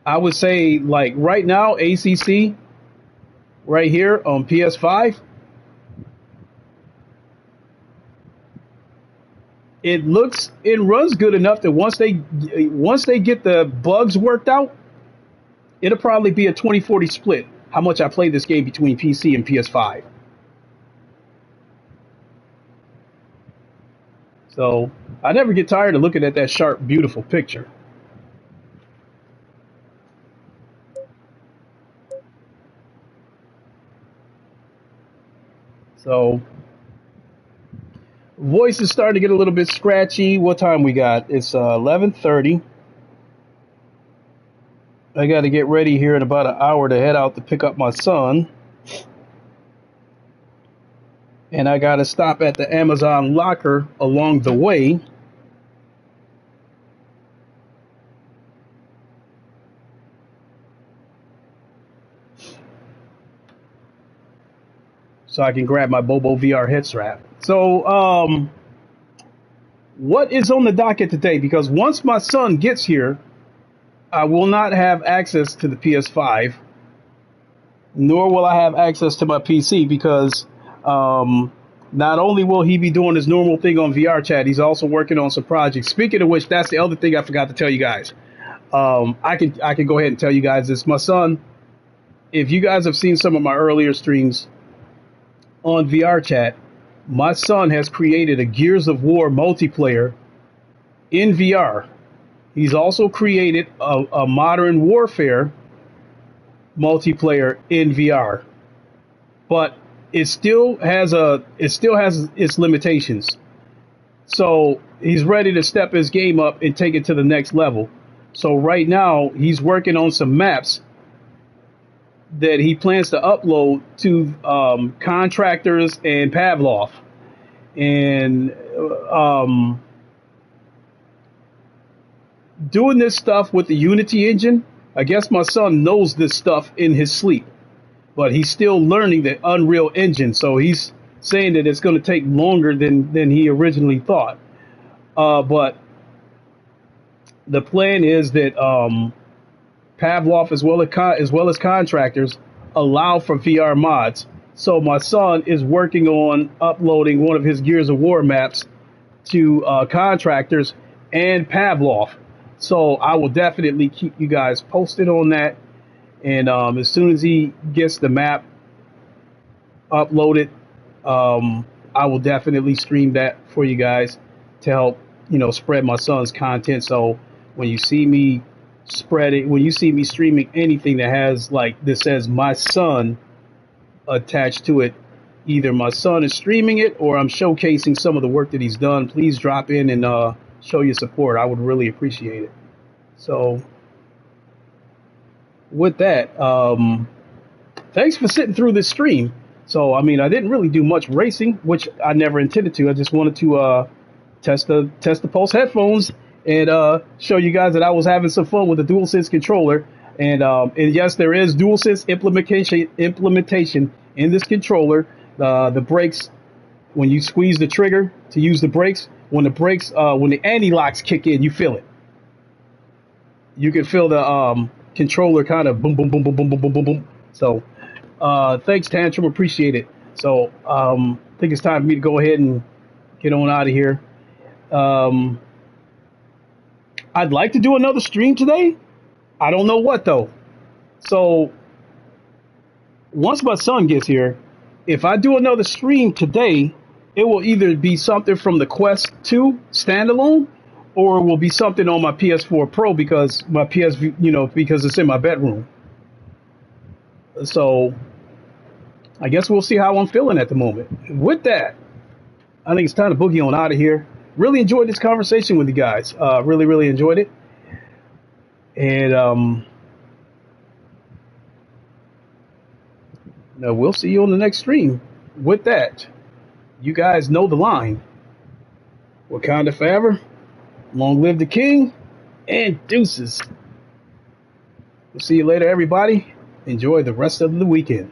I would say, like, right now, ACC right here on PS5, it runs good enough that once they get the bugs worked out, it'll probably be a 20-40 split how much I play this game between PC and PS5. So I never get tired of looking at that sharp, beautiful picture. So voice is starting to get a little bit scratchy. What time we got? It's 11:30. I got to get ready here in about an hour to head out to pick up my son. And I got to stop at the Amazon locker along the way. So I can grab my Bobo VR head strap. So, what is on the docket today? Because once my son gets here, I will not have access to the PS5, nor will I have access to my PC, because not only will he be doing his normal thing on VR chat, he's also working on some projects. Speaking of which, that's the other thing I forgot to tell you guys. I can go ahead and tell you guys this. My son, if you guys have seen some of my earlier streams on VR chat, my son has created a Gears of War multiplayer in VR. He's also created a Modern Warfare multiplayer in VR, but it still has its limitations. So he's ready to step his game up and take it to the next level. So right now he's working on some maps that he plans to upload to contractors and Pavlov. And doing this stuff with the Unity engine, I guess my son knows this stuff in his sleep, but he's still learning the Unreal Engine. So he's saying that it's going to take longer than he originally thought. But the plan is that Pavlov, as well as contractors, allow for VR mods. So my son is working on uploading one of his Gears of War maps to contractors and Pavlov. So I will definitely keep you guys posted on that. And as soon as he gets the map uploaded, I will definitely stream that for you guys to help, spread my son's content. So when you see me when you see me streaming anything that has that says my son attached to it, either my son is streaming it or I'm showcasing some of the work that he's done, please drop in and show your support. I would really appreciate it. So with that, thanks for sitting through this stream. So, I didn't really do much racing, which I never intended to. I just wanted to test the Pulse headphones and show you guys that I was having some fun with the Dualsense controller. And yes, there is Dualsense implementation in this controller. The brakes, when you squeeze the trigger to use the brakes, when the anti-locks kick in, you feel it. You can feel the controller kind of boom, boom, boom, boom, boom, boom, boom, boom, boom. So thanks, Tantrum. Appreciate it. So I think it's time for me to go ahead and get on out of here. I'd like to do another stream today. I don't know what, though. So once my son gets here, if I do another stream today, it will either be something from the Quest 2 standalone, or it will be something on my PS4 Pro because because it's in my bedroom. So I guess we'll see how I'm feeling at the moment. With that, I think it's time to boogie on out of here. really enjoyed this conversation with you guys. Really, really enjoyed it. And no, we'll see you on the next stream. With that, you guys know the line. Wakanda forever, long live the king, and deuces. We'll see you later, everybody. Enjoy the rest of the weekend.